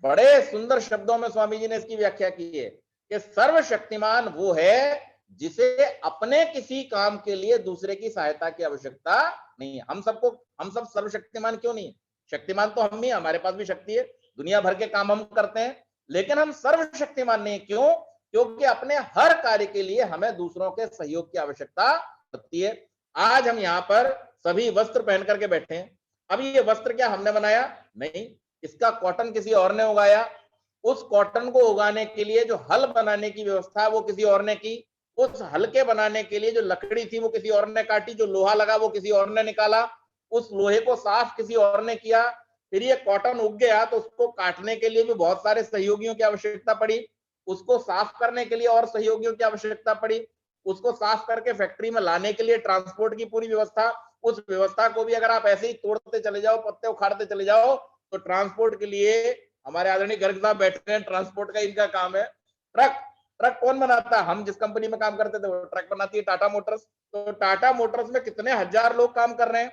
बड़े सुंदर शब्दों में स्वामी जी ने इसकी व्याख्या की है कि सर्वशक्तिमान वो है जिसे अपने किसी काम के लिए दूसरे की सहायता की आवश्यकता नहीं है। हम सब सर्वशक्तिमान क्यों नहीं है? शक्तिमान तो हम ही, हमारे पास भी शक्ति है, दुनिया भर के काम हम करते हैं, लेकिन हम सर्वशक्तिमान नहीं। क्यों? क्योंकि अपने हर कार्य के लिए हमें दूसरों के सहयोग की आवश्यकता होती है। आज हम यहाँ पर सभी वस्त्र पहन करके बैठे हैं। अब ये वस्त्र क्या हमने बनाया? नहीं, इसका कॉटन किसी और ने उगाया। उस कॉटन को उगाने के लिए जो हल बनाने की व्यवस्था वो किसी और ने की। उस हल के बनाने के लिए जो लकड़ी थी वो किसी और ने काटी, जो लोहा लगा वो किसी और ने निकाला, उस लोहे को साफ किसी और ने किया। फिर ये कॉटन उग गया तो उसको काटने के लिए भी बहुत सारे सहयोगियों की आवश्यकता पड़ी, उसको साफ करने के लिए और सहयोगियों की आवश्यकता पड़ी, उसको साफ करके फैक्ट्री में लाने के लिए ट्रांसपोर्ट की पूरी व्यवस्था। उस व्यवस्था को भी अगर आप ऐसे ही तोड़ते चले जाओ, पत्ते उखाड़ते चले जाओ, तो ट्रांसपोर्ट के लिए हमारे आदरणीय गर्ग साहब बैठे हैं, ट्रांसपोर्ट का इनका काम है। ट्रक कौन बनाता है? हम जिस कंपनी में काम करते थे वो ट्रक बनाती है टाटा मोटर्स। तो टाटा मोटर्स में कितने हजार लोग काम कर रहे हैं।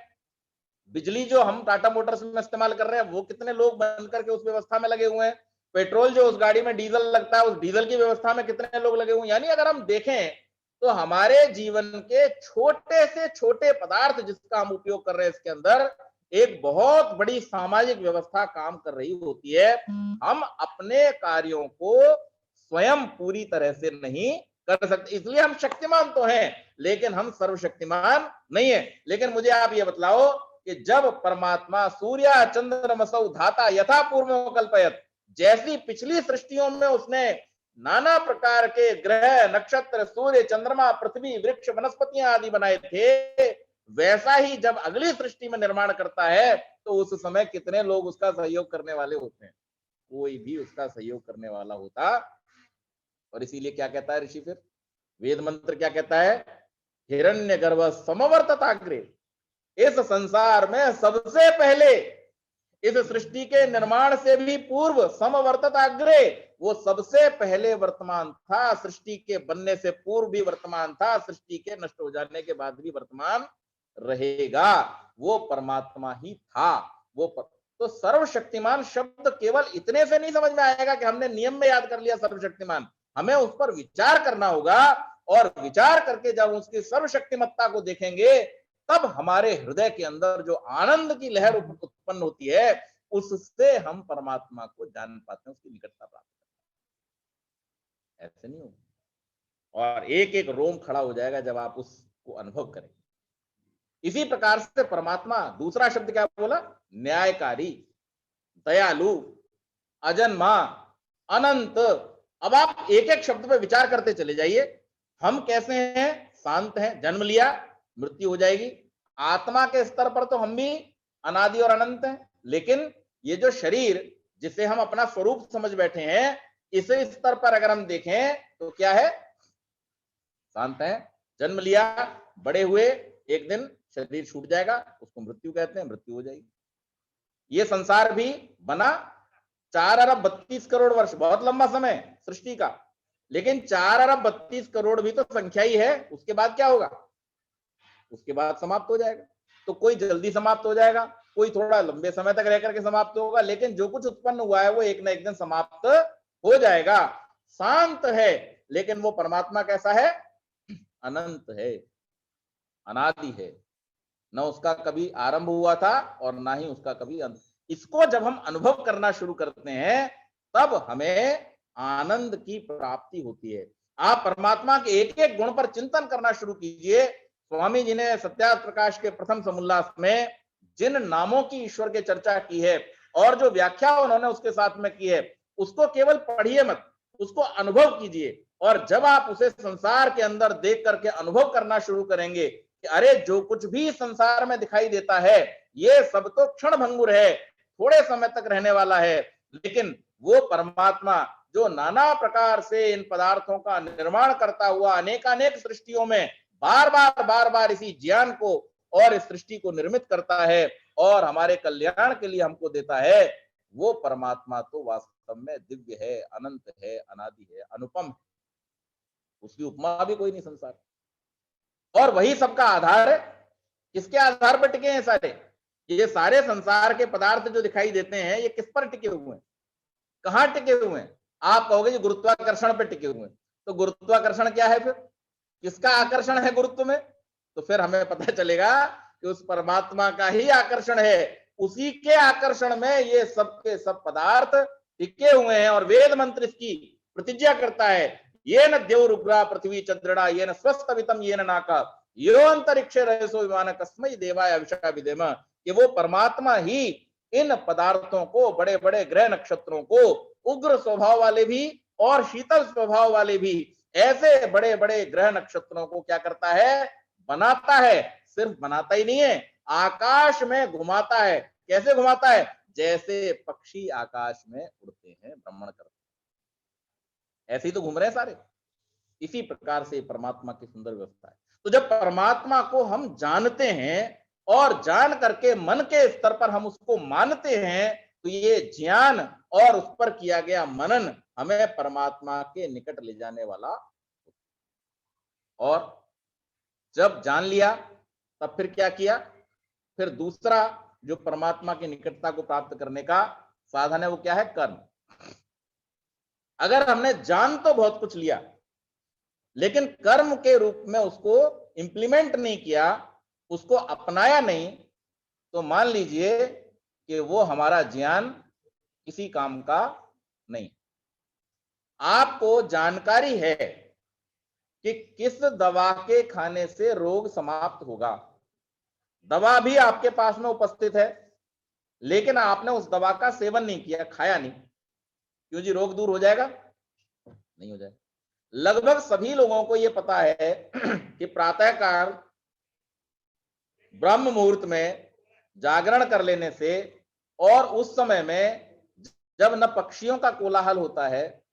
बिजली जो हम टाटा मोटर्स में इस्तेमाल कर रहे हैं वो कितने लोग बन करके उस व्यवस्था में लगे हुए हैं। पेट्रोल जो उस गाड़ी में डीजल लगता है उस डीजल की व्यवस्था में कितने लोग लगे हुए हैं। यानी अगर हम देखें तो हमारे जीवन के छोटे से छोटे पदार्थ जिसका हम उपयोग कर रहे हैं, इसके अंदर एक बहुत बड़ी सामाजिक व्यवस्था काम कर रही होती है। हम अपने कार्यों को स्वयं पूरी तरह से नहीं कर सकते, इसलिए हम शक्तिमान तो हैं लेकिन हम सर्वशक्तिमान नहीं है। लेकिन मुझे आप ये बतलाओ कि जब परमात्मा सूर्य चंद्रमसौ धाता यथा पूर्व कल्पयत, जैसी पिछली सृष्टियों में उसने नाना प्रकार के ग्रह, नक्षत्र, सूर्य, चंद्रमा, पृथ्वी, वृक्ष, वनस्पतियां आदि बनाए थे, वैसा ही जब अगली सृष्टि में निर्माण करता है तो उस समय कितने लोग उसका सहयोग करने वाले होते हैं? कोई भी उसका सहयोग करने वाला होता। और इसीलिए क्या कहता है ऋषि, फिर वेद मंत्र क्या कहता है? हिरण्यगर्भ समवर्तताग्रे, इस संसार में सबसे पहले, इस सृष्टि के निर्माण से भी पूर्व, समवर्तताग्रे, वो सबसे पहले वर्तमान था, सृष्टि के बनने से पूर्व भी वर्तमान था, सृष्टि के नष्ट हो जाने के बाद भी वर्तमान रहेगा, वो परमात्मा ही था। तो सर्वशक्तिमान शब्द केवल इतने से नहीं समझ में आएगा कि हमने नियम में याद कर लिया सर्वशक्तिमान। हमें उस पर विचार करना होगा, और विचार करके जब उसकी सर्वशक्तिमत्ता को देखेंगे तब हमारे हृदय के अंदर जो आनंद की लहर उत्पन्न होती है उससे हम परमात्मा को जान पाते हैं, उसकी निकटता प्राप्त करते हैं। ऐसे नहीं होगा, और एक एक रोम खड़ा हो जाएगा जब आप उसको अनुभव करेंगे। इसी प्रकार से परमात्मा, दूसरा शब्द क्या बोला? न्यायकारी, दयालु, अजन्मा, अनंत। अब आप एक एक शब्द पे विचार करते चले जाइए। हम कैसे हैं? शांत हैं, जन्म लिया, मृत्यु हो जाएगी। आत्मा के स्तर पर तो हम भी अनादि और अनंत हैं, लेकिन ये जो शरीर जिसे हम अपना स्वरूप समझ बैठे हैं, इस स्तर पर अगर हम देखें तो क्या है? शांत है, जन्म लिया, बड़े हुए, एक दिन शरीर छूट जाएगा, उसको मृत्यु कहते हैं, मृत्यु हो जाएगी। ये संसार भी बना 4 अरब 32 करोड़ वर्ष, बहुत लंबा समय सृष्टि का, लेकिन 4 अरब 32 करोड़ भी तो संख्या ही है। उसके बाद क्या होगा? उसके बाद समाप्त हो जाएगा। तो कोई जल्दी समाप्त हो जाएगा, कोई थोड़ा लंबे समय तक रह करके समाप्त होगा, लेकिन जो कुछ उत्पन्न हुआ है वो एक न एक दिन समाप्त हो जाएगा। शांत है, लेकिन वो परमात्मा कैसा है? अनंत है, अनादि है, न उसका कभी आरंभ हुआ था और ना ही उसका कभी अंत। इसको जब हम अनुभव करना शुरू करते हैं तब हमें आनंद की प्राप्ति होती है। आप परमात्मा के एक एक गुण पर चिंतन करना शुरू कीजिए। स्वामी जी ने सत्यार्थ प्रकाश के प्रथम समोल्लास में जिन नामों की ईश्वर के चर्चा की है और जो व्याख्या उन्होंने उसके साथ में की है, उसको केवल पढ़िए मत, उसको अनुभव कीजिए। और जब आप उसे संसार के अंदर देख करके अनुभव करना शुरू करेंगे कि अरे जो कुछ भी संसार में दिखाई देता है ये सब तो क्षण भंगुर है, थोड़े समय तक रहने वाला है, लेकिन वो परमात्मा जो नाना प्रकार से इन पदार्थों का निर्माण करता हुआ अनेकानेक सृष्टियों में बार बार इसी ज्ञान को और इस सृष्टि को निर्मित करता है और हमारे कल्याण के लिए हमको देता है, वो परमात्मा तो वास्तव में दिव्य है, अनंत है, अनादि है, अनुपम है। उसकी उपमा भी कोई नहीं संसार। और वही सबका आधार है। किसके आधार पर टिके हैं सारे? ये सारे संसार के पदार्थ जो दिखाई देते हैं ये किस पर टिके हुए हैं? कहां टिके हुए हैं? आप कहोगे जी गुरुत्वाकर्षण पर टिके हुए हैं। तो गुरुत्वाकर्षण क्या है फिर? किसका आकर्षण है गुरुत्व में? तो फिर हमें पता चलेगा कि उस परमात्मा का ही आकर्षण है। उसी के आकर्षण में ये सब के सब पदार्थ टिके हुए हैं। और वेद मंत्र इसकी प्रतिज्ञा करता है, ये न देवरुग्रा पृथ्वी चंद्रणा ये न स्वस्थवितम ये न नाका यो अंतरिक्ष रहसो विमान कस्मै देवाय अभिषा विदेम। कि वो परमात्मा ही इन पदार्थों को, बड़े बड़े ग्रह नक्षत्रों को, उग्र स्वभाव वाले भी और शीतल स्वभाव वाले भी, ऐसे बड़े बड़े ग्रह नक्षत्रों को क्या करता है? बनाता है। सिर्फ बनाता ही नहीं है, आकाश में घुमाता है। कैसे घुमाता है? जैसे पक्षी आकाश में उड़ते हैं, भ्रमण करते हैं, ऐसे ही तो घूम रहे हैं सारे। इसी प्रकार से परमात्मा की सुंदर व्यवस्था है। तो जब परमात्मा को हम जानते हैं और जान करके मन के स्तर पर हम उसको मानते हैं, तो ये ज्ञान और उस पर किया गया मनन हमें परमात्मा के निकट ले जाने वाला। और जब जान लिया तब फिर क्या किया? फिर दूसरा जो परमात्मा की निकटता को प्राप्त करने का साधन है वो क्या है? कर्म। अगर हमने जान तो बहुत कुछ लिया लेकिन कर्म के रूप में उसको इंप्लीमेंट नहीं किया, उसको अपनाया नहीं, तो मान लीजिए कि वो हमारा ज्ञान किसी काम का नहीं। आपको जानकारी है कि किस दवा के खाने से रोग समाप्त होगा, दवा भी आपके पास में उपस्थित है, लेकिन आपने उस दवा का सेवन नहीं किया, खाया नहीं। क्यों जी? रोग दूर हो जाएगा? नहीं हो जाएगा। लगभग सभी लोगों को यह पता है कि प्रातःकाल ब्रह्म मुहूर्त में जागरण कर लेने से और उस समय में जब न पक्षियों का कोलाहल होता है,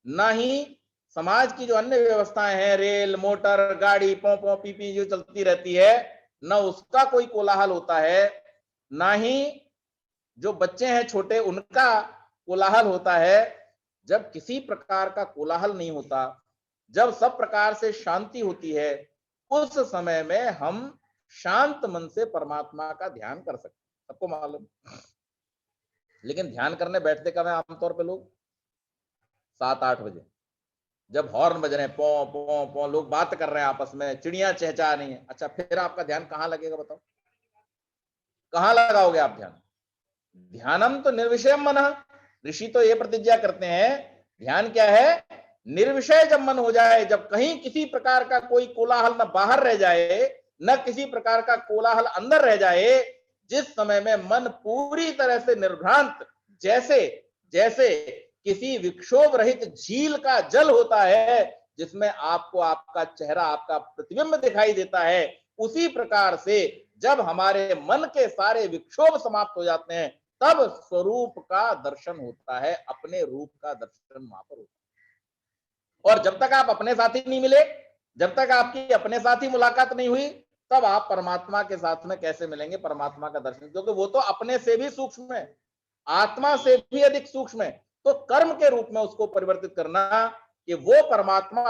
न ही समाज की जो अन्य व्यवस्थाएं हैं, रेल मोटर गाड़ी पौ पौ पी पी जो चलती रहती है, न उसका कोई कोलाहल होता है, न ही जो बच्चे हैं छोटे उनका कोलाहल होता है। जब किसी प्रकार का कोलाहल नहीं होता, जब सब प्रकार से शांति होती है, उस समय में हम शांत मन से परमात्मा का ध्यान कर सकते हैं। सबको मालूम। लेकिन ध्यान करने बैठते कब है आमतौर पे लोग? 7-8 बजे, जब हॉर्न बज रहे हैं, पौ पौ पौ, लोग बात कर रहे हैं आपस में, चिड़िया चहचहा रही हैं। अच्छा, फिर आपका ध्यान कहाँ लगेगा बताओ? कहाँ लगाओगे आप ध्यान? ध्यानम तो निर्विषयम मनः। ऋषि तो ये प्रतिज्ञा करते हैं, ध्यान क्या है? निर्विषय जब मन हो जाए, जब कहीं किसी प्रकार का कोई कोलाहल न बाहर रह जाए, न किसी प्रकार का कोलाहल अंदर रह जाए, जिस समय में मन पूरी तरह से निर्भ्रांत, जैसे जैसे किसी विक्षोभ रहित झील का जल होता है जिसमें आपको आपका चेहरा, आपका प्रतिबिंब दिखाई देता है, उसी प्रकार से जब हमारे मन के सारे विक्षोभ समाप्त हो जाते हैं, तब स्वरूप का दर्शन होता है, अपने रूप का दर्शन वहां पर होता है। और जब तक आप अपने साथ ही नहीं मिले, जब तक आपकी अपने साथ ही मुलाकात नहीं हुई, तब आप परमात्मा के साथ में कैसे मिलेंगे परमात्मा का दर्शन? क्योंकि वो तो अपने से भी सूक्ष्म है, आत्मा से भी अधिक सूक्ष्म है। तो कर्म के रूप में उसको परिवर्तित करना कि वो परमात्मा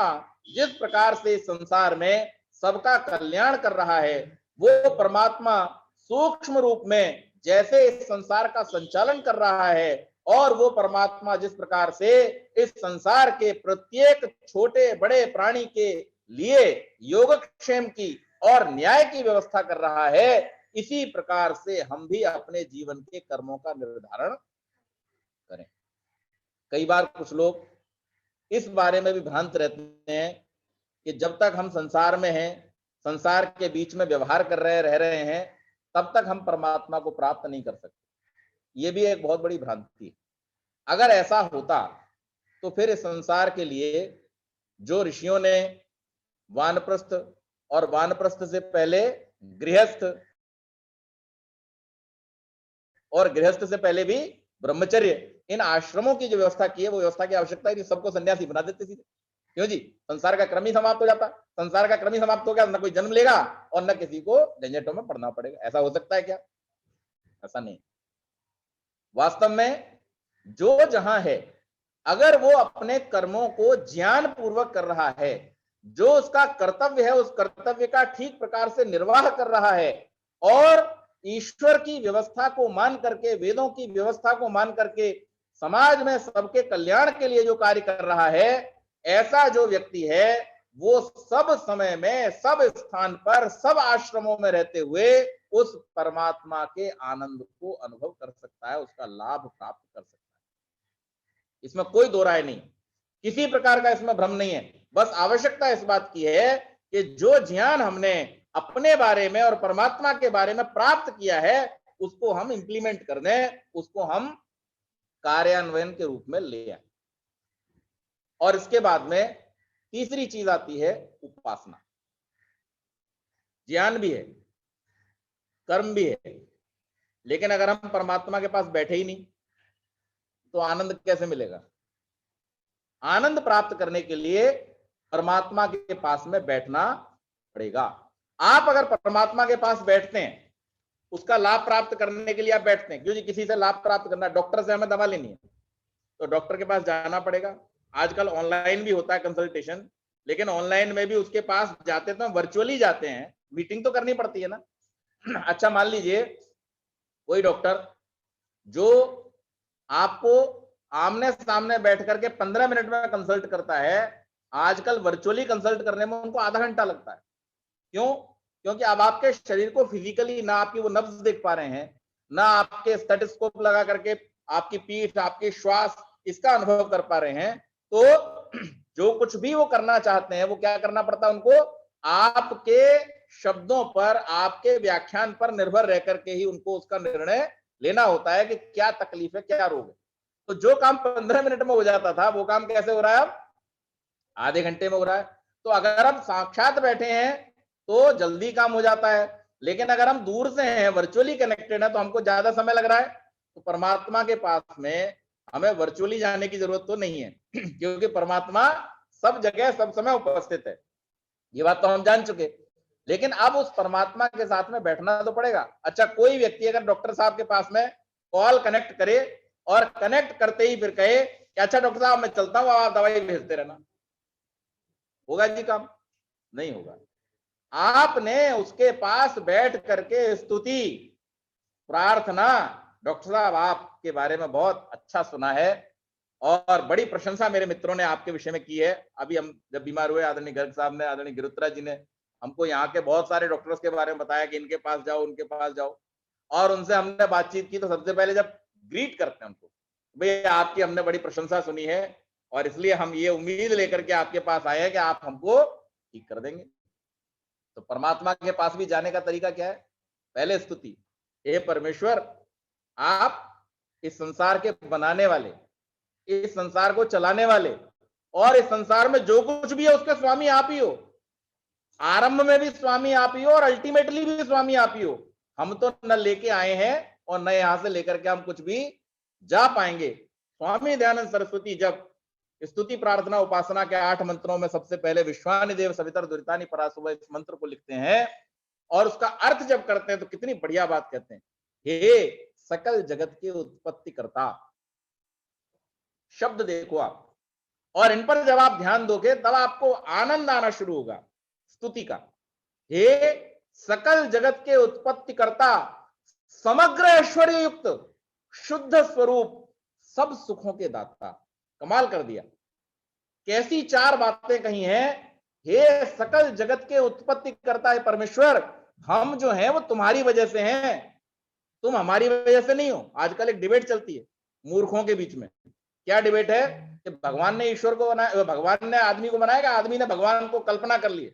जिस प्रकार से संसार में सबका कल्याण कर रहा है, वो परमात्मा सूक्ष्म रूप में जैसे इस संसार का संचालन कर रहा है, और वो परमात्मा जिस प्रकार से इस संसार के प्रत्येक छोटे बड़े प्राणी के लिए योगक्षेम की और न्याय की व्यवस्था कर रहा है, इसी प्रकार से हम भी अपने जीवन के कर्मों का निर्धारण करें। कई बार कुछ लोग इस बारे में भी भ्रांत रहते हैं कि जब तक हम संसार में हैं, संसार के बीच में व्यवहार कर रह रहे हैं, तब तक हम परमात्मा को प्राप्त नहीं कर सकते। ये भी एक बहुत बड़ी भ्रांति है। अगर ऐसा होता तो फिर इस संसार के लिए जो ऋषियों ने वानप्रस्थ और वानप्रस्थ से पहले गृहस्थ और गृहस्थ से पहले भी ब्रह्मचर्य, इन आश्रमों की जो व्यवस्था की है, वो व्यवस्था की आवश्यकता है कि सबको सन्यासी बना देते सीधे। क्यों जी? संसार का क्रम ही समाप्त हो जाता। संसार का क्रम ही समाप्त हो गया, न कोई जन्म लेगा और न किसी को झंझटों में पड़ना पड़ेगा। ऐसा हो सकता है क्या? ऐसा नहीं। वास्तव में जो जहां है, अगर वो अपने कर्मों को ज्ञान पूर्वक कर रहा है, जो उसका कर्तव्य है उस कर्तव्य का ठीक प्रकार से निर्वाह कर रहा है, और ईश्वर की व्यवस्था को मान करके, वेदों की व्यवस्था को मान करके समाज में सबके कल्याण के लिए जो कार्य कर रहा है, ऐसा जो व्यक्ति है वो सब समय में, सब स्थान पर, सब आश्रमों में रहते हुए उस परमात्मा के आनंद को अनुभव कर सकता है, उसका लाभ प्राप्त कर सकता है। इसमें कोई दो राय नहीं, किसी प्रकार का इसमें भ्रम नहीं है। बस आवश्यकता इस बात की है कि जो ज्ञान हमने अपने बारे में और परमात्मा के बारे में प्राप्त किया है, उसको हम इंप्लीमेंट कर दें, उसको हम कार्यान्वयन के रूप में ले आए। और इसके बाद में तीसरी चीज आती है उपासना। ज्ञान भी है, कर्म भी है, लेकिन अगर हम परमात्मा के पास बैठे ही नहीं तो आनंद कैसे मिलेगा? आनंद प्राप्त करने के लिए परमात्मा के पास में बैठना पड़ेगा। आप अगर परमात्मा के पास बैठते हैं, उसका लाभ प्राप्त करने के लिए आप बैठते हैं, क्यों जी? किसी से लाभ प्राप्त करना, डॉक्टर से हमें दवा लेनी है तो डॉक्टर के पास जाना पड़ेगा। आजकल ऑनलाइन भी होता है कंसल्टेशन, लेकिन ऑनलाइन में भी उसके पास जाते तो वर्चुअली जाते हैं, मीटिंग तो करनी पड़ती है ना। अच्छा, मान लीजिए कोई डॉक्टर जो आपको आमने सामने बैठ करके 15 मिनट में कंसल्ट करता है, आजकल वर्चुअली कंसल्ट करने में उनको आधा घंटा लगता है। क्यों? क्योंकि अब आपके शरीर को फिजिकली ना आपकी वो नब्ज देख पा रहे हैं, ना आपके स्टेथोस्कोप लगा करके आपकी पीठ, आपकी श्वास, इसका अनुभव कर पा रहे हैं। तो जो कुछ भी वो करना चाहते हैं, वो क्या करना पड़ता है उनको? आपके शब्दों पर, आपके व्याख्यान पर निर्भर रह करके ही उनको उसका निर्णय लेना होता है कि क्या तकलीफ है, क्या रोग है। तो जो काम 15 मिनट में हो जाता था, वो काम कैसे हो रहा है अब? आधे घंटे में हो रहा है। तो अगर हम साक्षात बैठे हैं तो जल्दी काम हो जाता है, लेकिन अगर हम दूर से हैं, वर्चुअली कनेक्टेड है, तो हमको ज्यादा समय लग रहा है। तो परमात्मा के पास में हमें वर्चुअली जाने की जरूरत तो नहीं है क्योंकि परमात्मा सब जगह सब समय उपस्थित है। ये बात तो हम जान चुके, लेकिन अब उस परमात्मा के साथ में बैठना तो पड़ेगा। अच्छा, कोई व्यक्ति अगर डॉक्टर साहब के पास में कॉल कनेक्ट करे और कनेक्ट करते ही फिर कहे कि अच्छा डॉक्टर साहब मैं चलता हूं, आप दवाई भेजते रहना, होगा जी काम? नहीं होगा। आपने उसके पास बैठ करके स्तुति, प्रार्थना, डॉक्टर साहब आपके बारे में बहुत अच्छा सुना है और बड़ी प्रशंसा मेरे मित्रों ने आपके विषय में की है। अभी हम जब बीमार हुए, आदरणीय गर्ग साहब ने, आदरणीय गिरुत्रा जी ने हमको यहाँ के बहुत सारे डॉक्टर्स के बारे में बताया कि इनके पास जाओ, उनके पास जाओ, और उनसे हमने बातचीत की। तो सबसे पहले जब ग्रीट करते हैं उनको, भैया आपकी हमने बड़ी प्रशंसा सुनी है और इसलिए हम ये उम्मीद लेकर के आपके पास आए हैं कि आप हमको ठीक कर देंगे। तो परमात्मा के पास भी जाने का तरीका क्या है? पहले स्तुति, हे परमेश्वर, आप इस संसार के बनाने वाले, इस संसार को चलाने वाले, और इस संसार में जो कुछ भी है उसके स्वामी आप ही हो। आरंभ में भी स्वामी आप ही हो और अल्टीमेटली भी स्वामी आप ही हो। हम तो न लेके आए हैं और न यहां से लेकर के हम कुछ भी जा पाएंगे। स्वामी दयानंद सरस्वती जब स्तुति, प्रार्थना, उपासना के 8 मंत्रों में सबसे पहले विश्वानि देव सवितर दुरितानि परासुव, इस मंत्र को लिखते हैं और उसका अर्थ जब करते हैं तो कितनी बढ़िया बात कहते हैं, हे सकल जगत के उत्पत्ति करता। शब्द देखो आप, और इन पर जब आप ध्यान दोगे तब आपको आनंद आना शुरू होगा स्तुति का। हे सकल जगत के उत्पत्ति करता, समग्र ऐश्वर्य युक्त शुद्ध स्वरूप सब सुखों के दाता। कमाल कर दिया, कैसी चार बातें कही हैं। हे सकल जगत के उत्पत्ति करता है परमेश्वर, हम जो हैं वो तुम्हारी वजह से हैं, तुम हमारी वजह से नहीं हो। आजकल एक डिबेट चलती है मूर्खों के बीच में। क्या डिबेट है कि भगवान ने ईश्वर को बनाया, भगवान ने आदमी को बनाया, आदमी ने भगवान को कल्पना कर ली।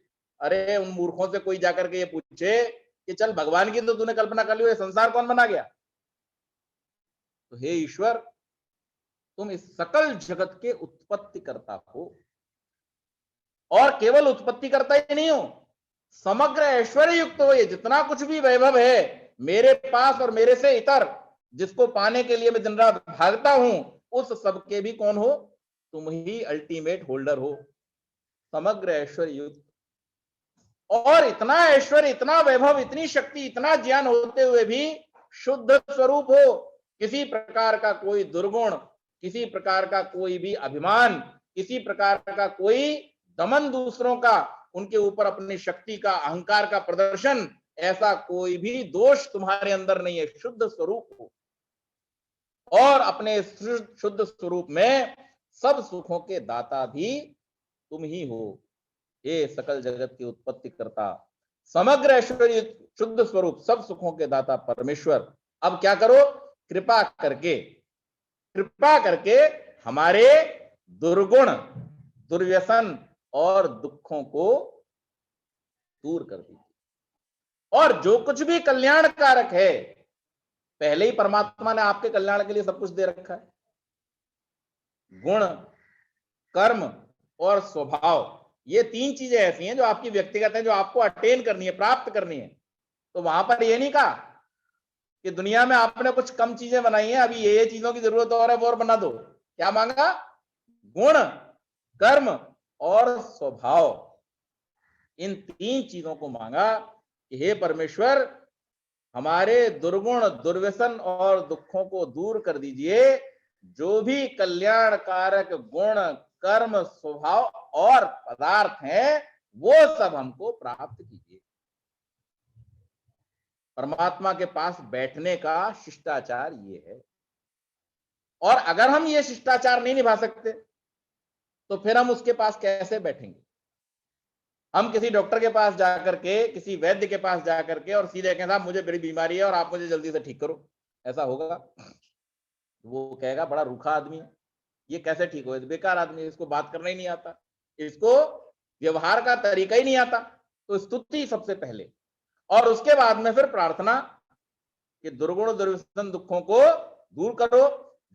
अरे उन मूर्खों से कोई जाकर के ये पूछे कि चल भगवान की तो तूने कल्पना कर ली, ये संसार कौन बना गया? तो हे ईश्वर, तुम इस सकल जगत के उत्पत्ति करता हो, और केवल उत्पत्ति करता ही नहीं हो, समग्र ऐश्वर्य युक्त हो। ये जितना कुछ भी वैभव है मेरे पास और मेरे से इतर, जिसको पाने के लिए मैं दिन रात भागता हूं, उस सबके भी कौन हो? तुम ही अल्टीमेट होल्डर हो, समग्र ऐश्वर्य युक्त। और इतना ऐश्वर्य, इतना वैभव, इतनी शक्ति, इतना ज्ञान होते हुए भी शुद्ध स्वरूप हो। किसी प्रकार का कोई दुर्गुण, किसी प्रकार का कोई भी अभिमान, किसी प्रकार का कोई दमन दूसरों का, उनके ऊपर अपनी शक्ति का, अहंकार का प्रदर्शन, ऐसा कोई भी दोष तुम्हारे अंदर नहीं है। शुद्ध स्वरूप हो और अपने शुद्ध स्वरूप में सब सुखों के दाता भी तुम ही हो। ये सकल जगत की उत्पत्ति करता, समग्र ऐश्वर्य शुद्ध स्वरूप सब सुखों के दाता परमेश्वर, अब क्या करो? कृपा करके हमारे दुर्गुण, दुर्व्यसन और दुखों को दूर कर दीजिए। और जो कुछ भी कल्याण कारक है, पहले ही परमात्मा ने आपके कल्याण के लिए सब कुछ दे रखा है। गुण, कर्म और स्वभाव, ये तीन चीजें ऐसी हैं जो आपकी व्यक्तिगत है, जो आपको अटेन करनी है, प्राप्त करनी है। तो वहां पर ये नहीं कहा कि दुनिया में आपने कुछ कम चीजें बनाई हैं, अभी ये चीजों की जरूरत और है, वो और बना दो। क्या मांगा? गुण, कर्म और स्वभाव, इन तीन चीजों को मांगा कि हे परमेश्वर, हमारे दुर्गुण, दुर्व्यसन और दुखों को दूर कर दीजिए। जो भी कल्याणकारक गुण, कर्म, स्वभाव और पदार्थ हैं, वो सब हमको प्राप्त कीजिए। परमात्मा के पास बैठने का शिष्टाचार ये है। और अगर हम ये शिष्टाचार नहीं निभा सकते तो फिर हम उसके पास कैसे बैठेंगे? हम किसी डॉक्टर के पास जाकर के, किसी वैद्य के पास जाकर के और सीधे कहें साहब मुझे बड़ी बीमारी है और आप मुझे जल्दी से ठीक करो, ऐसा होगा? वो कहेगा बड़ा रूखा आदमी है, ये कैसे ठीक हो, बेकार आदमी है, इसको बात करना ही नहीं आता, इसको व्यवहार का तरीका ही नहीं आता। तो स्तुति सबसे पहले, और उसके बाद में फिर प्रार्थना कि दुर्गुण, दुर्व्यसन, दुखों को दूर करो।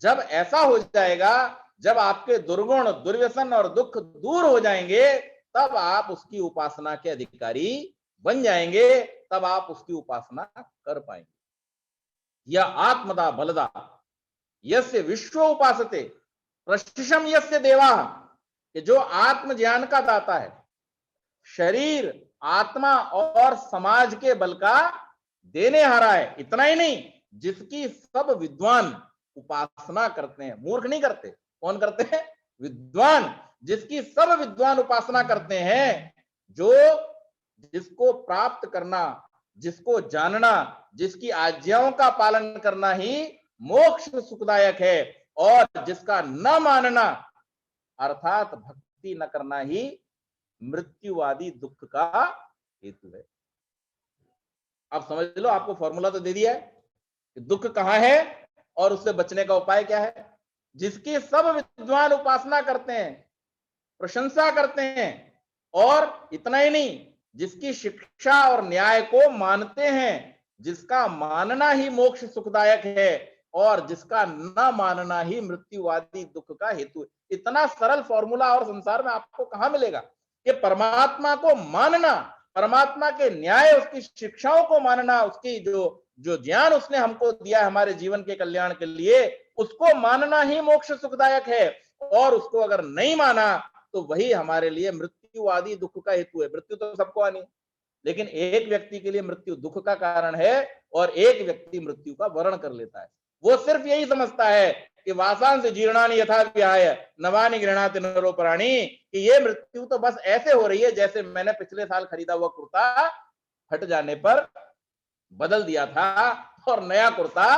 जब ऐसा हो जाएगा, जब आपके दुर्गुण, दुर्व्यसन और दुख दूर हो जाएंगे, तब आप उसकी उपासना के अधिकारी बन जाएंगे, तब आप उसकी उपासना कर पाएंगे। यह आत्मदा बलदा यस्य विश्व उपासते प्रशिषम यस्य देवा, कि जो आत्म ज्ञान का दाता है, शरीर, आत्मा और समाज के बल का देने हारा है। इतना ही नहीं, जिसकी सब विद्वान उपासना करते हैं, मूर्ख नहीं करते। कौन करते हैं? विद्वान, जिसकी सब विद्वान उपासना करते हैं, जो जिसको प्राप्त करना, जिसको जानना, जिसकी आज्ञाओं का पालन करना ही मोक्ष सुखदायक है, और जिसका न मानना अर्थात भक्ति न करना ही मृत्युवादी दुख का हेतु है। आप समझ लो, आपको फॉर्मूला तो दे दिया है कि दुख कहां है और उससे बचने का उपाय क्या है। जिसकी सब विद्वान उपासना करते हैं, प्रशंसा करते हैं, और इतना ही नहीं, जिसकी शिक्षा और न्याय को मानते हैं, जिसका मानना ही मोक्ष सुखदायक है और जिसका न मानना ही मृत्युवादी दुख का हेतु है। इतना सरल फॉर्मूला और संसार में आपको कहां मिलेगा कि परमात्मा को मानना, परमात्मा के न्याय, उसकी शिक्षाओं को मानना, उसकी जो ज्ञान उसने हमको दिया है हमारे जीवन के कल्याण के लिए, उसको मानना ही मोक्ष सुखदायक है। और उसको अगर नहीं माना तो वही हमारे लिए मृत्युवादी दुख का हेतु है। मृत्यु तो सबको आनी है, लेकिन एक व्यक्ति के लिए मृत्यु दुख का कारण है और एक व्यक्ति मृत्यु का वर्ण कर लेता है। वो सिर्फ यही समझता है कि वासांस जीर्णानि यथा विहाय नवानि गृह्णाति नरो प्राणी, कि ये मृत्यु तो बस ऐसे हो रही है जैसे मैंने पिछले साल खरीदा हुआ कुर्ता फट जाने पर बदल दिया था, और नया कुर्ता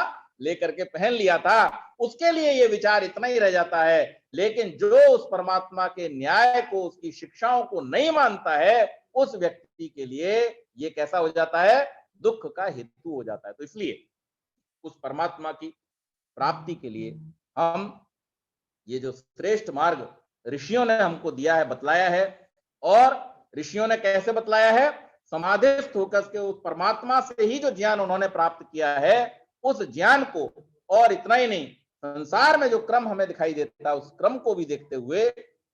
लेकर के पहन लिया था, उसके लिए ये विचार इतना ही रह जाता है। लेकिन जो उस परमात्मा के न्याय को, उसकी शिक्षाओं को नहीं मानता है, उस व्यक्ति के लिए ये कैसा हो जाता है, दुख का हेतु हो जाता है। तो इसलिए उस परमात्मा की प्राप्ति के लिए हम ये जो श्रेष्ठ मार्ग ऋषियों ने हमको दिया है, बतलाया है, और ऋषियों ने कैसे बतलाया है, समाधिस्थ होकर के उस परमात्मा से ही जो ज्ञान उन्होंने प्राप्त किया है, उस ज्ञान को, और इतना ही नहीं, संसार में जो क्रम हमें दिखाई देता है, उस क्रम को भी देखते हुए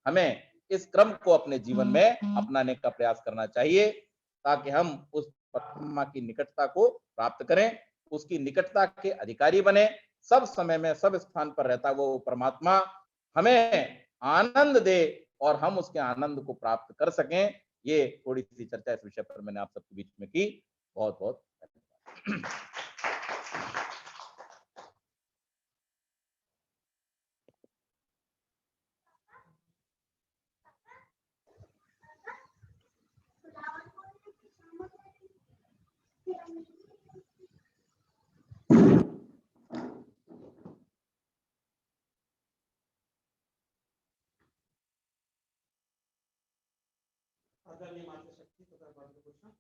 हमें इस क्रम को अपने जीवन में अपनाने का प्रयास करना चाहिए, ताकि हम उस परमात्मा की निकटता को प्राप्त करें, उसकी निकटता के अधिकारी बने। सब समय में, सब स्थान पर रहता वो परमात्मा हमें आनंद दे और हम उसके आनंद को प्राप्त कर सकें। ये थोड़ी सी चर्चा इस विषय पर मैंने आप सबके बीच में की। बहुत बहुत धन्यवाद। आदरणीय मातृशक्ति तथा बंधुभूषण,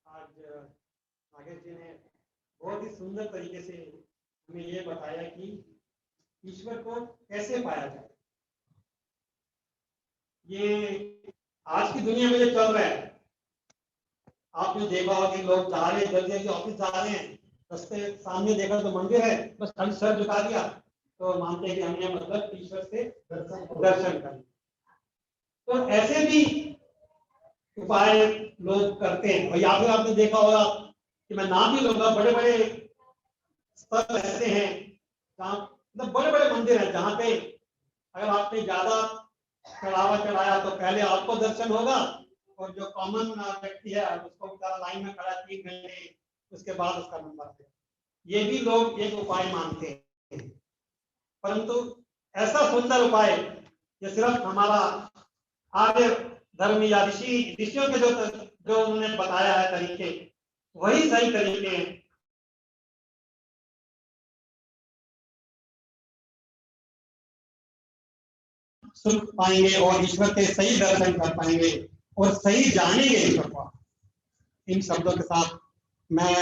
आज नागेश जी ने बहुत ही सुंदर तरीके से हमें ये बताया कि ईश्वर को कैसे पाया जाए। ये आज की दुनिया में जो चल रहा है, आपने देखा होगा कि लोग जा रहे हैं, जल्दी जल्दी ऑफिस जा रहे हैं, रास्ते सामने देखा तो मंदिर है, बस खाली सर झुका दिया तो मानते हैं कि हमने मतलब ईश्वर से दर्शन कर। तो ऐसे भी उपाय लोग करते हैं। और या फिर आपने देखा होगा कि मैं नाम भी लूंगा, बड़े बड़े स्थल ऐसे हैं जहाँ मतलब बड़े बड़े मंदिर हैं, जहाँ पे अगर आपने ज्यादा चढ़ावा चढ़ाया तो पहले आपको दर्शन होगा, और जो कॉमन व्यक्ति है उसको बेचारा लाइन में खड़ा 3 घंटे, उसके बाद उसका नंबर है। ये भी लोग एक उपाय मानते हैं, परंतु ऐसा सुंदर उपाय ये सिर्फ हमारा आर्य धर्म या ऋषियों के जो उन्होंने बताया है तरीके, वही सही तरीके हैं। सुख पाएंगे और ईश्वर के सही दर्शन कर पाएंगे और सही जानेंगे ईश्वर को। इन शब्दों के साथ मैं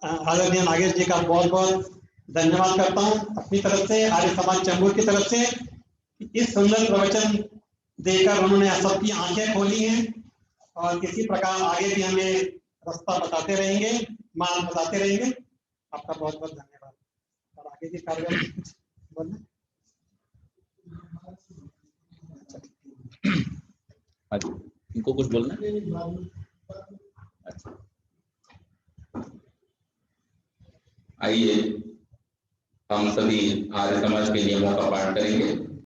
आदरणीय नागेश जी का बहुत बहुत धन्यवाद करता हूँ अपनी तरफ से, आर्य समाज चैम्बूर की तरफ से। इस सुंदर प्रवचन देकर उन्होंने सबकी आंखें खोली हैं, और इसी प्रकार आगे भी हमें रास्ता बताते रहेंगे, मार्ग बताते रहेंगे। आपका बहुत बहुत धन्यवाद। और आगे की कार्यक्रम बोलना। इनको कुछ बोलना है? अच्छा, आइए हम सभी आर्य समाज के नियमों का पाठ करेंगे।